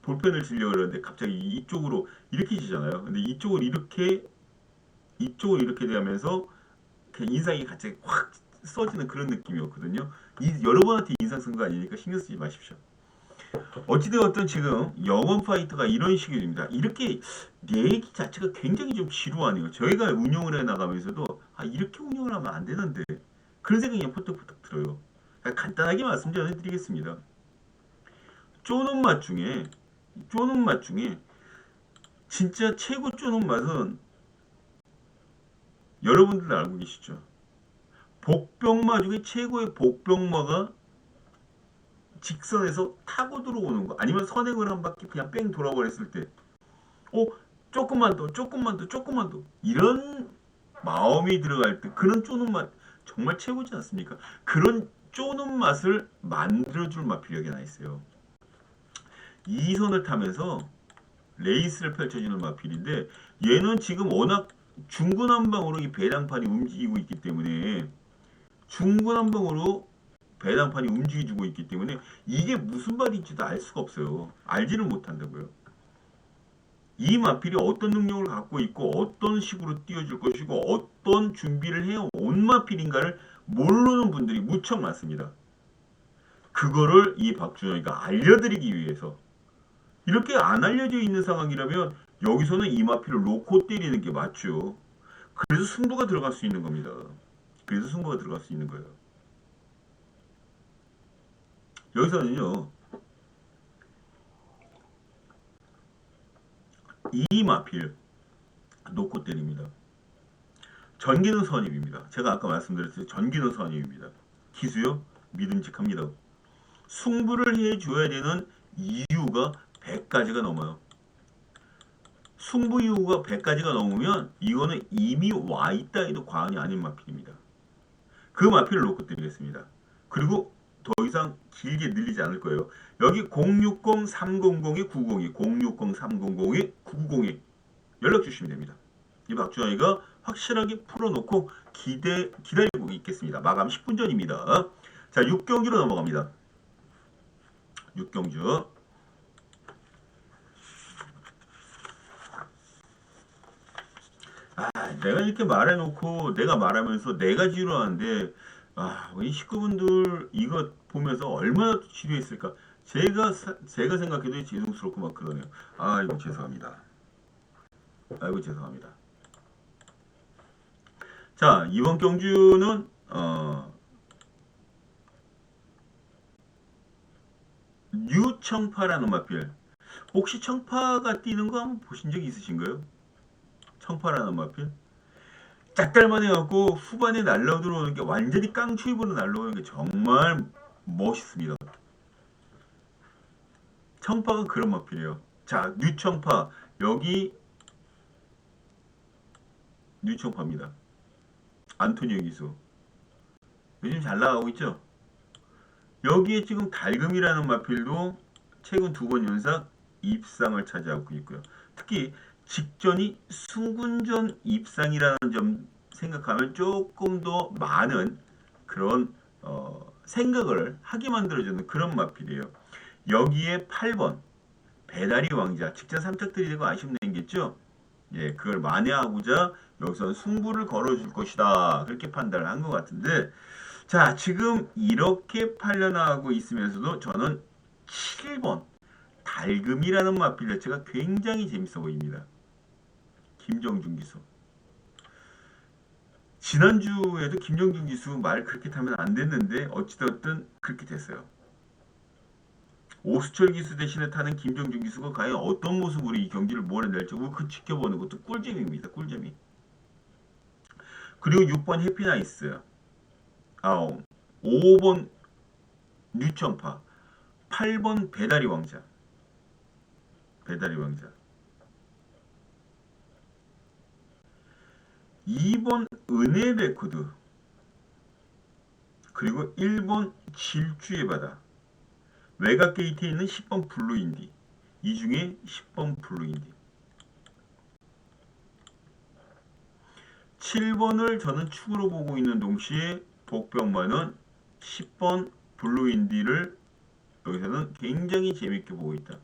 A: 볼펜을 치려고 그러는데 갑자기 이쪽으로 이렇게 치잖아요. 근데 이쪽으로 이렇게 되면서 그냥 인상이 갑자기 확 써지는 그런 느낌이었거든요. 여러분한테 인상 쓴 거 아니니까 신경 쓰지 마십시오. 어찌되었든 지금 영원 파이터가 이런 식이 됩니다. 이렇게 내기 자체가 굉장히 좀 지루하네요. 저희가 운영을 해 나가면서도 이렇게 운영을 하면 안 되는데 그런 생각이 그냥 퍼뜩퍼뜩 들어요. 간단하게 말씀 전해드리겠습니다. 쪼는 맛 중에 진짜 최고 쪼는 맛은 여러분들 알고 계시죠? 복병마 중에 최고의 복병마가 직선에서 타고 들어오는 거, 아니면 선행을 한 바퀴 그냥 뺑 돌아버렸을 때, 어, 조금만 더 이런 마음이 들어갈 때 그런 쪼는 맛 정말 최고지 않습니까? 그런 쪼는 맛을 만들어줄 마필력이 하나 있어요. 이 선을 타면서 레이스를 펼쳐주는 마필인데, 얘는 지금 워낙 중구난방으로 이 배당판이 움직이고 있기 때문에, 중구난방으로 배당판이 움직여주고 있기 때문에 이게 무슨 말인지도 알 수가 없어요. 알지를 못한다고요. 이 마필이 어떤 능력을 갖고 있고 어떤 식으로 띄워줄 것이고 어떤 준비를 해온 마필인가를 모르는 분들이 무척 많습니다. 그거를 이 박준영이가 알려드리기 위해서, 이렇게 안 알려져 있는 상황이라면 여기서는 이 마필을 놓고 때리는 게 맞죠. 그래서 승부가 들어갈 수 있는 겁니다. 그래서 승부가 들어갈 수 있는 거예요. 여기서는요, 이 마필 놓고 때립니다. 전기능 선입입니다. 제가 아까 말씀드렸듯이 전기능 선입입니다. 기수요, 믿음직합니다. 승부를 해줘야 되는 이유가 100가지가 넘어요. 승부 이유가 100가지가 넘으면 이거는 이미 와 있다 해도 과언이 아닌 마필입니다. 그 마필을 놓고 때리겠습니다. 그리고 더 이상 길게 늘리지 않을 거예요. 여기 060-300-902, 060-300-902 연락 주시면 됩니다. 이 박준환이가 확실하게 풀어놓고 기다리고 있겠습니다. 마감 10분 전입니다. 자, 6경기로 넘어갑니다. 6경주. 내가 이렇게 말해놓고 내가 말하면서 내가 지루하는데, 우리 식구분들 이거 보면서 얼마나 지루했을까. 제가 생각해도 죄송스럽고 막 그러네요. 아이고 죄송합니다. 아이고 죄송합니다. 자, 이번 경주는 뉴청파라는 마필. 혹시 청파가 뛰는 거 한번 보신 적 있으신가요? 청파라는 마필. 짝달만 해갖고 후반에 날라 들어오는 게 완전히 깡추입으로 날라오는 게 정말 멋있습니다. 청파가 그런 마필이에요. 자, 뉴청파. 여기 뉴청파입니다. 안토니오 기수. 요즘 잘 나가고 있죠? 여기에 지금 달금이라는 마필도 최근 2번 연속 입상을 차지하고 있고요. 특히 직전이 승군전 입상이라는 점 생각하면 조금 더 많은 그런 생각을 하게 만들어주는 그런 마필이에요. 여기에 8번 배다리 왕자, 직전 3짝들이 되고 아쉬움 생겼죠? 예, 그걸 만회하고자 여기서 승부를 걸어줄 것이다, 그렇게 판단을 한 것 같은데, 자, 지금 이렇게 팔려나가고 있으면서도 저는 7번 달금이라는 마필 자체가 굉장히 재밌어 보입니다. 김정준 기수. 지난주에도 김정준 기수 말 그렇게 타면 안 됐는데 어찌됐든 그렇게 됐어요. 오수철 기수 대신에 타는 김정준 기수가 과연 어떤 모습으로 이 경기를 몰아낼지 그 지켜보는 것도 꿀잼입니다. 꿀잼이. 그리고 6번 해피나이스, 5번 뉴청파, 8번 배다리 왕자. 2번 은혜 레코드, 그리고 1번 질주의 바다, 외곽 게이트에 있는 10번 블루인디. 이 중에 10번 블루인디. 7번을 저는 축으로 보고 있는 동시에 복병만은 10번 블루인디를 여기서는 굉장히 재밌게 보고 있다.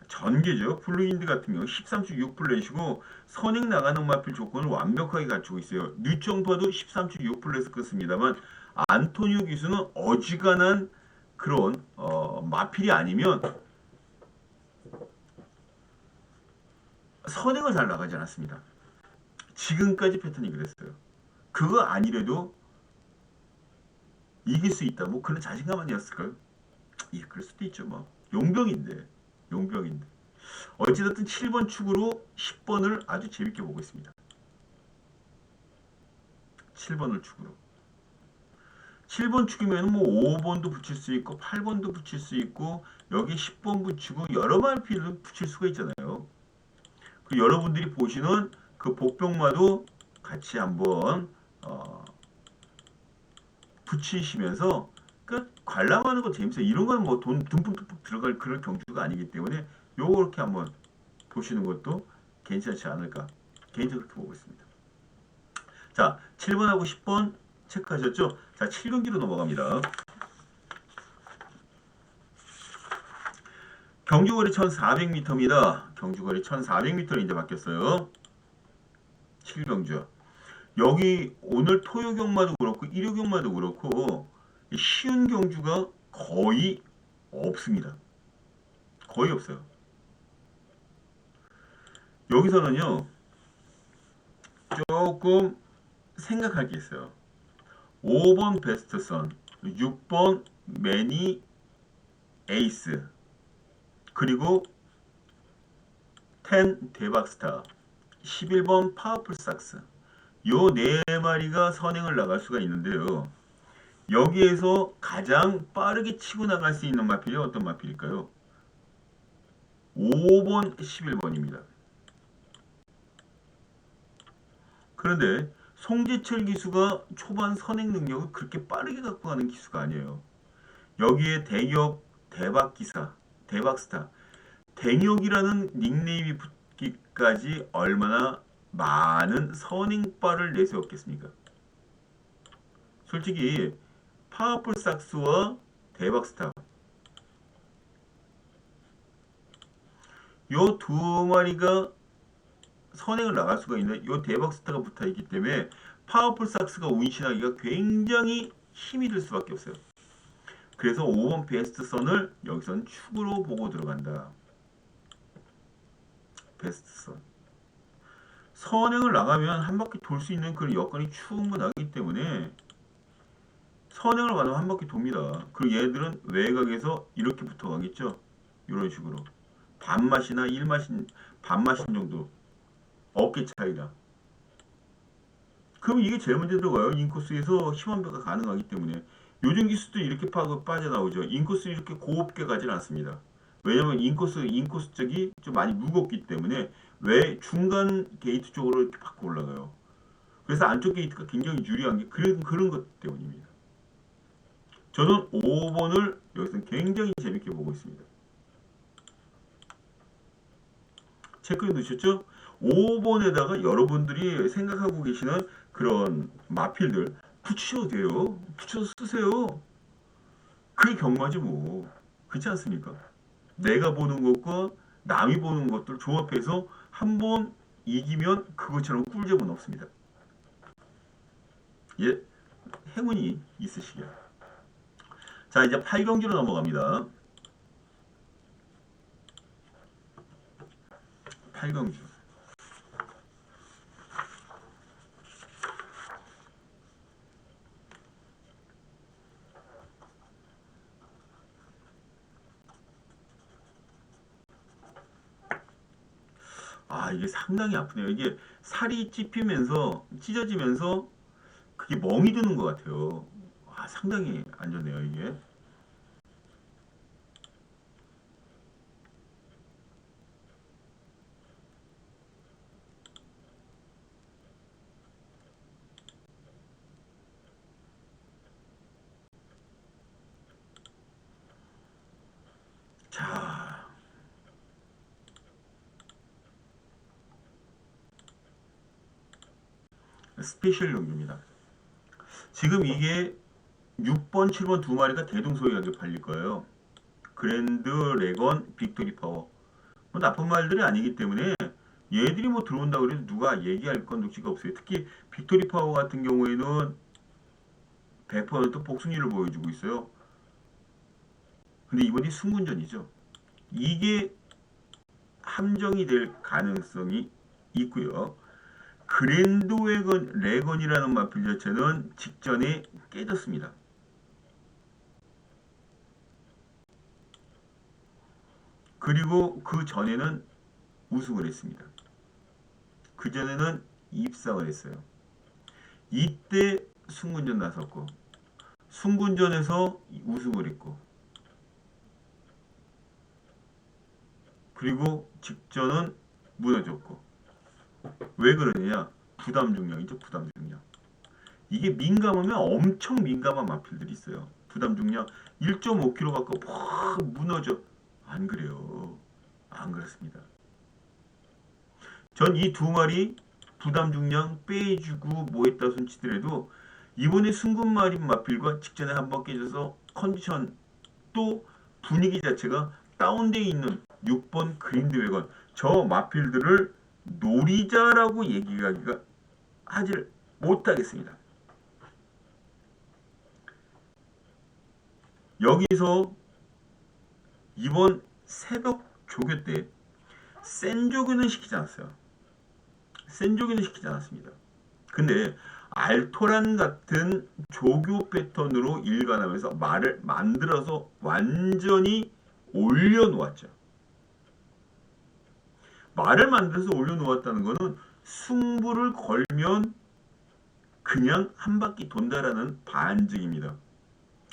A: 전개죠. 블루인디 같은 경우 13주 6플랫이고 선행 나가는 마필 조건을 완벽하게 갖추고 있어요. 뉴청파도 13주 6플랫을 끊습니다만 안토니오 기수는 어지간한 그런 마필이 아니면 선행을 잘 나가지 않았습니다. 지금까지 패턴이 그랬어요. 그거 아니래도 이길 수 있다. 뭐 그런 자신감 아니었을까요? 예, 그럴 수도 있죠. 뭐 용병인데, 용병인데. 어찌됐든 7번 축으로 10번을 아주 재밌게 보고 있습니다. 7번을 축으로. 7번 축이면 뭐 5번도 붙일 수 있고 8번도 붙일 수 있고 여기 10번 붙이고 여러 마리를 붙일 수가 있잖아요. 그 여러분들이 보시는 그 복병마도 같이 한번 붙이시면서 그 관람하는 거 재밌어요. 이런 건 뭐 돈 듬뿍듬뿍 들어갈 그런 경주가 아니기 때문에 요렇게 한번 보시는 것도 괜찮지 않을까 개인적으로 그렇게 보고 있습니다. 자, 7번하고 10번 체크하셨죠? 자, 7경기로 넘어갑니다. 경주거리 1400m입니다. 경주거리 1400m로 이제 바뀌었어요. 7경주. 여기 오늘 토요경마도 그렇고 일요경마도 그렇고 쉬운 경주가 거의 없습니다. 거의 없어요. 여기서는요, 조금 생각할 게 있어요. 5번 베스트선, 6번 매니 에이스, 그리고 10 대박스타, 11번 파워풀 삭스. 요 네 마리가 선행을 나갈 수가 있는데요. 여기에서 가장 빠르게 치고 나갈 수 있는 마필이 어떤 마필일까요? 5번, 11번입니다. 그런데 송재철 기수가 초반 선행 능력을 그렇게 빠르게 갖고 가는 기수가 아니에요. 여기에 대격, 대박기사, 대박스타, 대격이라는 닉네임이 붙기까지 얼마나 많은 선행발을 내세웠겠습니까? 솔직히 파워풀 삭스와 대박스타 요 두 마리가 선행을 나갈 수가 있는 요 대박스타가 붙어 있기 때문에 파워풀 삭스가 운신하기가 굉장히 힘이 들 수밖에 없어요. 그래서 5번 베스트 선을 여기선 축으로 보고 들어간다. 베스트 선. 선행을 나가면 한 바퀴 돌 수 있는 그런 여건이 충분하기 때문에 선행을 받으면 한 바퀴 돕니다. 그리고 얘들은 외곽에서 이렇게 붙어가겠죠. 이런 식으로 반맛이나 1맛인 반맛인 정도 어깨 차이다. 그럼 이게 제일 먼저 들어가요. 인코스에서 힘원배가 가능하기 때문에 요즘 기수도 이렇게 빠져나오죠. 인코스 이렇게 곱게 가진 않습니다. 왜냐면 인코스 쪽이 좀 많이 무겁기 때문에 왜 중간 게이트 쪽으로 이렇게 바꿔 올라가요. 그래서 안쪽 게이트가 굉장히 유리한 게 그런 것 때문입니다. 저는 5번을 여기서 굉장히 재밌게 보고 있습니다. 체크해 두셨죠? 5번에다가 여러분들이 생각하고 계시는 그런 마필들 붙이셔도 돼요. 붙여서 쓰세요. 그게 경마지 뭐. 그렇지 않습니까? 내가 보는 것과 남이 보는 것들 조합해서 한번 이기면 그것처럼 꿀잼은 없습니다. 예, 행운이 있으시길. 자, 이제 8경기로 넘어갑니다. 8경주. 아, 이게 상당히 아프네요. 이게 살이 찢어지면서 그게 멍이 드는 것 같아요. 아, 상당히 안 좋네요, 이게. 자, 스페셜 용기입니다. 지금 이게 6번, 7번 두 마리가 대동소이하게 팔릴 거예요. 그랜드, 레건, 빅토리 파워. 뭐 나쁜 말들이 아니기 때문에 얘들이 뭐 들어온다고 해도 누가 얘기할 건덕지가 없어요. 특히 빅토리 파워 같은 경우에는 100% 복승률을 보여주고 있어요. 근데 이번이 승군전이죠. 이게 함정이 될 가능성이 있고요. 그랜드 레건이라는 마필 자체는 직전에 깨졌습니다. 그리고 그 전에는 우승을 했습니다. 그 전에는 입상을 했어요. 이때 승군전 나섰고 승군전에서 우승을 했고 그리고 직전은 무너졌고 왜 그러느냐? 부담 중량이죠. 부담 중량. 이게 민감하면 엄청 민감한 마필들이 있어요. 부담 중량 1.5kg 갖고 팍 무너져. 안 그래요. 안 그렇습니다. 전 이 두 마리 부담 중량 빼주고 뭐 했다 손 치더라도 이번에 승군마린 마필과 직전에 한번 깨져서 컨디션 또 분위기 자체가 다운되어 있는 6번 그린드웨건 저 마필들을 노리자라고 얘기하기가 하지를 못하겠습니다. 여기서 이번 새벽 조교 때 센 조교는 시키지 않았어요. 센 조교는 시키지 않았습니다. 근데 알토란 같은 조교 패턴으로 일관하면서 말을 만들어서 완전히 올려놓았죠. 말을 만들어서 올려놓았다는 것은 승부를 걸면 그냥 한 바퀴 돈다라는 반증입니다.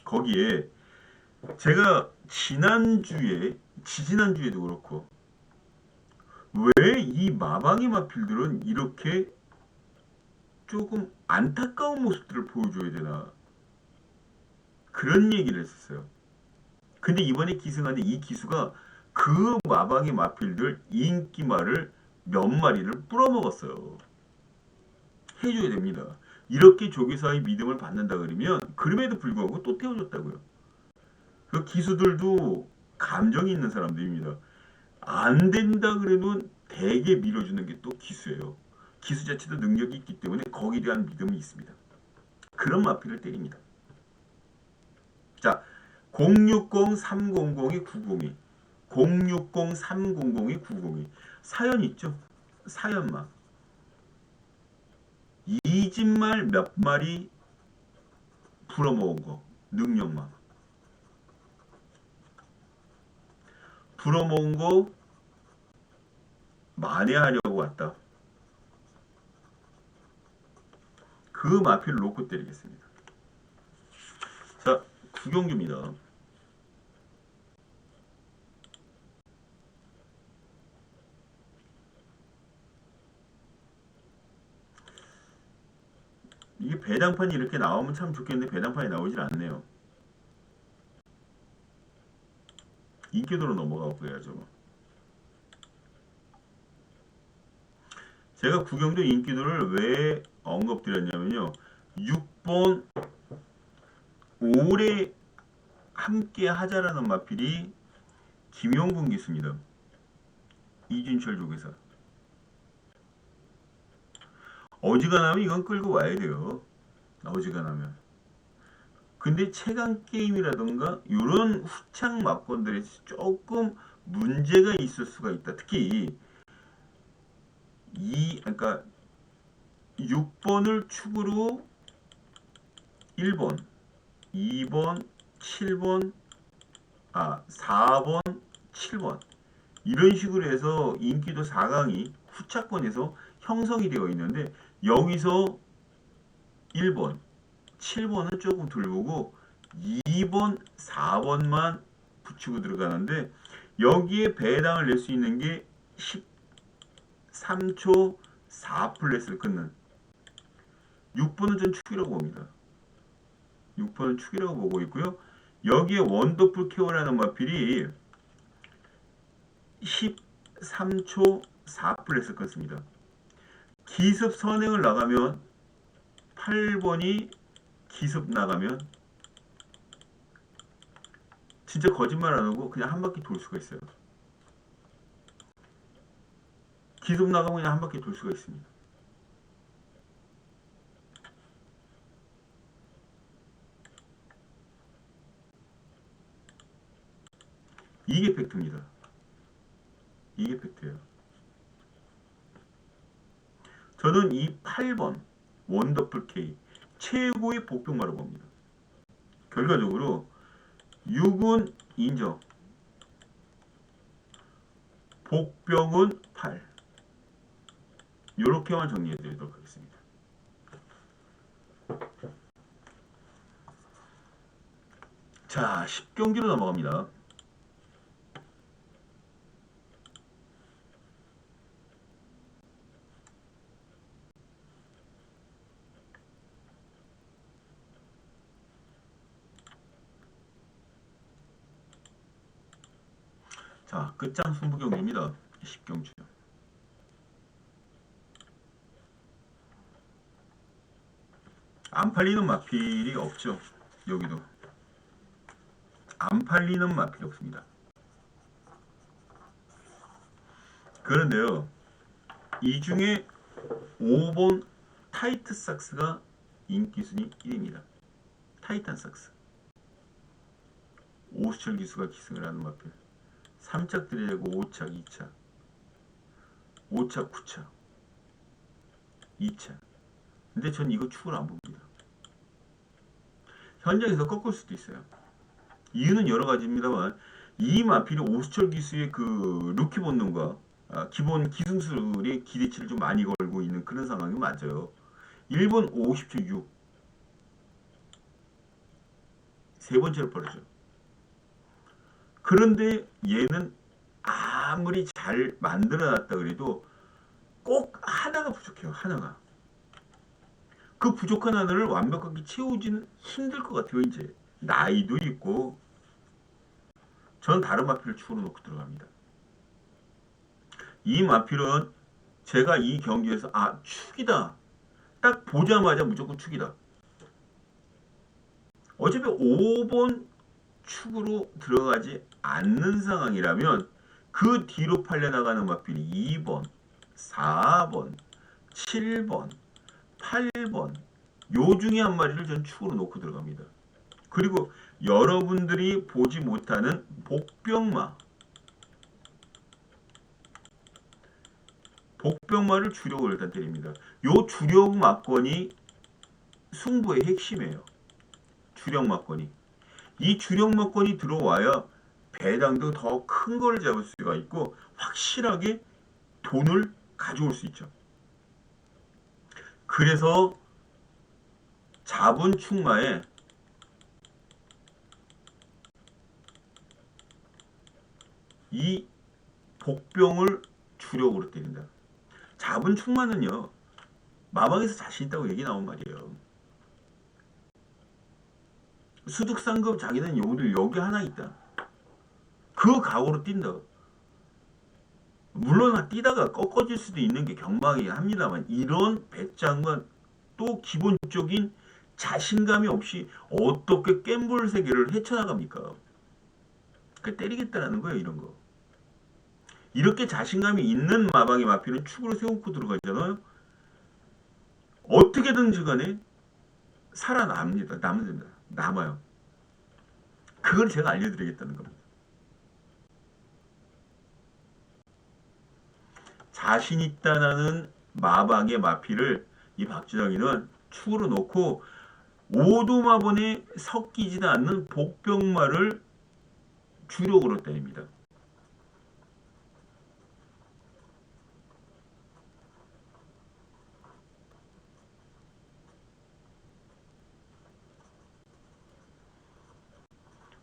A: 거기에 제가 지지난주에도 그렇고 왜 이 마방이 마필들은 이렇게 조금 안타까운 모습들을 보여줘야 되나 그런 얘기를 했었어요. 근데 이번에 기승하는 이 기수가 그 마방의 마필들 인기말을 몇 마리를 뿌려먹었어요. 해줘야 됩니다. 이렇게 조교사의 믿음을 받는다 그러면 그럼에도 불구하고 또 태워줬다고요. 그 기수들도 감정이 있는 사람들입니다. 안 된다 그래도 대게 밀어주는 게 또 기수예요. 기수 자체도 능력이 있기 때문에 거기에 대한 믿음이 있습니다. 그런 마필을 때립니다. 자, 060-300이 902 060-300이 902 사연 있죠? 사연마 이 집 말 몇 마리 불어모은 거 능력마 불어모은 거 만회하려고 왔다. 그 마필을 놓고 때리겠습니다. 자, 구경주입니다. 이게 배당판이 이렇게 나오면 참 좋겠는데 배당판이 나오질 않네요. 인기도로 넘어가고 그래야죠. 제가 구경도 인기도를 왜 언급드렸냐면요. 6번 오래 함께 하자라는 마필이 김용근 기수입니다. 이준철 조교사. 어지간하면 이건 끌고 와야 돼요. 어지간하면. 근데 최강 게임이라던가 이런 후창 막건들에서 조금 문제가 있을 수가 있다. 특히 그러니까 6번을 축으로 1번, 2번, 7번, 4번, 7번 이런 식으로 해서 인기도 4강이 후차권에서 형성이 되어 있는데 여기서 1번, 7번은 조금 덜 보고 2번, 4번만 붙이고 들어가는데 여기에 배당을 낼 수 있는 게 13초 4플랫을 끊는 6번은 전 축이라고 봅니다. 6번은 축이라고 보고 있고요. 여기에 원더풀 케어라는 마필이 13초 4플랫을 끊습니다. 기습 선행을 나가면 8번이 기습 나가면 진짜 거짓말 안 하고 그냥 한 바퀴 돌 수가 있어요. 기습 나가면 그냥 한 바퀴 돌 수가 있습니다. 이게 팩트입니다. 이게 팩트예요. 저는 이 8번 원더풀 K 최고의 복병마로 봅니다. 결과적으로 6은 인정. 복병은 8. 이렇게만 정리해 드리도록 하겠습니다. 자, 10경기로 넘어갑니다. 자, 끝장 승부 경기입니다. 10경주. 안 팔리는 마필이 없죠. 여기도. 안 팔리는 마필이 없습니다. 그런데요. 이 중에 5번 타이트 삭스가 인기순위 1위입니다. 타이탄 삭스. 오수철 기수가 기승을 하는 마필. 3착 드리고 5착, 2차. 5차, 9차. 2차. 근데 전 이거 축을 안 봅니다. 현장에서 꺾을 수도 있어요. 이유는 여러 가지입니다만 이 마필이 오수철 기수의 그 루키 본능과 기본 기승술의 기대치를 좀 많이 걸고 있는 그런 상황이 맞아요. 1번 50초 6. 세 번째로 빠르죠. 그런데 얘는 아무리 잘 만들어놨다 그래도 꼭 하나가 부족해요. 하나가. 그 부족한 하나를 완벽하게 채우지는 힘들 것 같아요. 이제 나이도 있고. 저는 다른 마필을 축으로 놓고 들어갑니다. 이 마필은 제가 이 경기에서 축이다. 딱 보자마자 무조건 축이다. 어차피 5번 축으로 들어가지 않는 상황이라면 그 뒤로 팔려나가는 마필이 2번, 4번, 7번, 8번 요 중에 한 마리를 전 축으로 놓고 들어갑니다. 그리고 여러분들이 보지 못하는 복병마를 주력으로 일단 때립니다. 요 주력 막건이 승부의 핵심이에요. 주력 막건이. 이 주력 막건이 들어와야 배당도 더 큰 거를 잡을 수가 있고 확실하게 돈을 가져올 수 있죠. 그래서 잡은 축마에 이 복병을 주력으로 때린다. 잡은 축마는요. 마방에서 자신 있다고 얘기 나온 말이에요. 수득상금 자기는 여기 하나 있다. 그 각오로 뛴다. 물론 뛰다가 꺾어질 수도 있는 게 경망이긴 합니다만 이런 배짱과 또 기본적인 자신감이 없이 어떻게 갬블 세계를 헤쳐나갑니까? 그러니까 때리겠다라는 거예요. 이런 거. 이렇게 자신감이 있는 마방의 마필은 축으로 세우고 들어가잖아요. 어떻게든지 간에 살아납니다. 남아요. 그걸 제가 알려드리겠다는 겁니다. 자신 있다는 마방의 마필을 이 박주장이는 축으로 놓고 오도마본에 섞이지도 않는 복병마를 주력으로 때립니다.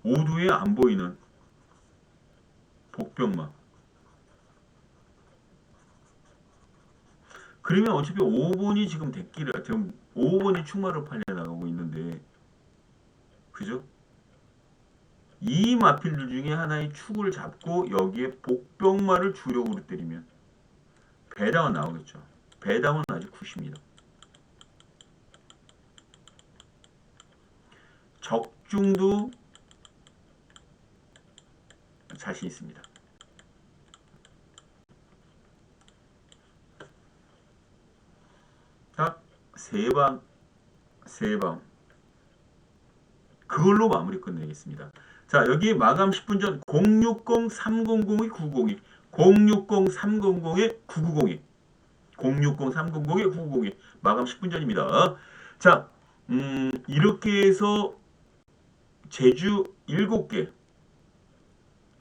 A: 오도에 안 보이는 복병마. 그러면 어차피 5번이 지금 지금 5번이 축마로 팔려나가고 있는데 그죠? 이 마필들 중에 하나의 축을 잡고 여기에 복병마를 주력으로 때리면 배당은 나오겠죠. 배당은 아직 9입니다. 적중도 자신 있습니다. 딱 세 방 그걸로 마무리 끝내겠습니다. 자, 여기 마감 10분 전 060-300의 902 060-300의 9902 060-300의 902 마감 10분 전입니다. 자, 이렇게 해서 제주 7개,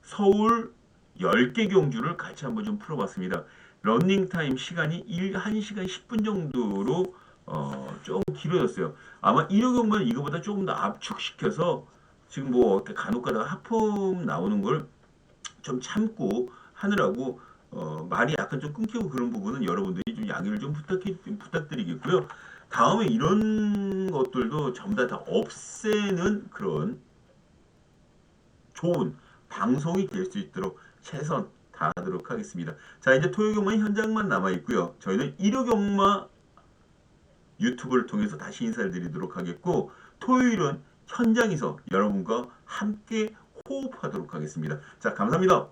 A: 서울 10개 경주를 같이 한번 좀 풀어봤습니다. 러닝타임 시간이 1시간 10분 정도로 좀 길어졌어요. 아마 1호 경마는 이거보다 조금 더 압축시켜서 지금 뭐 이렇게 간혹 가다가 하품 나오는 걸 좀 참고 하느라고 말이 약간 좀 끊기고 그런 부분은 여러분들이 좀 양해를 좀 부탁드리겠고요. 다음에 이런 것들도 전부 다 없애는 그런 좋은 방송이 될 수 있도록 최선 다하도록 하겠습니다. 자, 이제 토요경마 현장만 남아 있고요. 저희는 일요경마 유튜브를 통해서 다시 인사를 드리도록 하겠고, 토요일은 현장에서 여러분과 함께 호흡하도록 하겠습니다. 자, 감사합니다.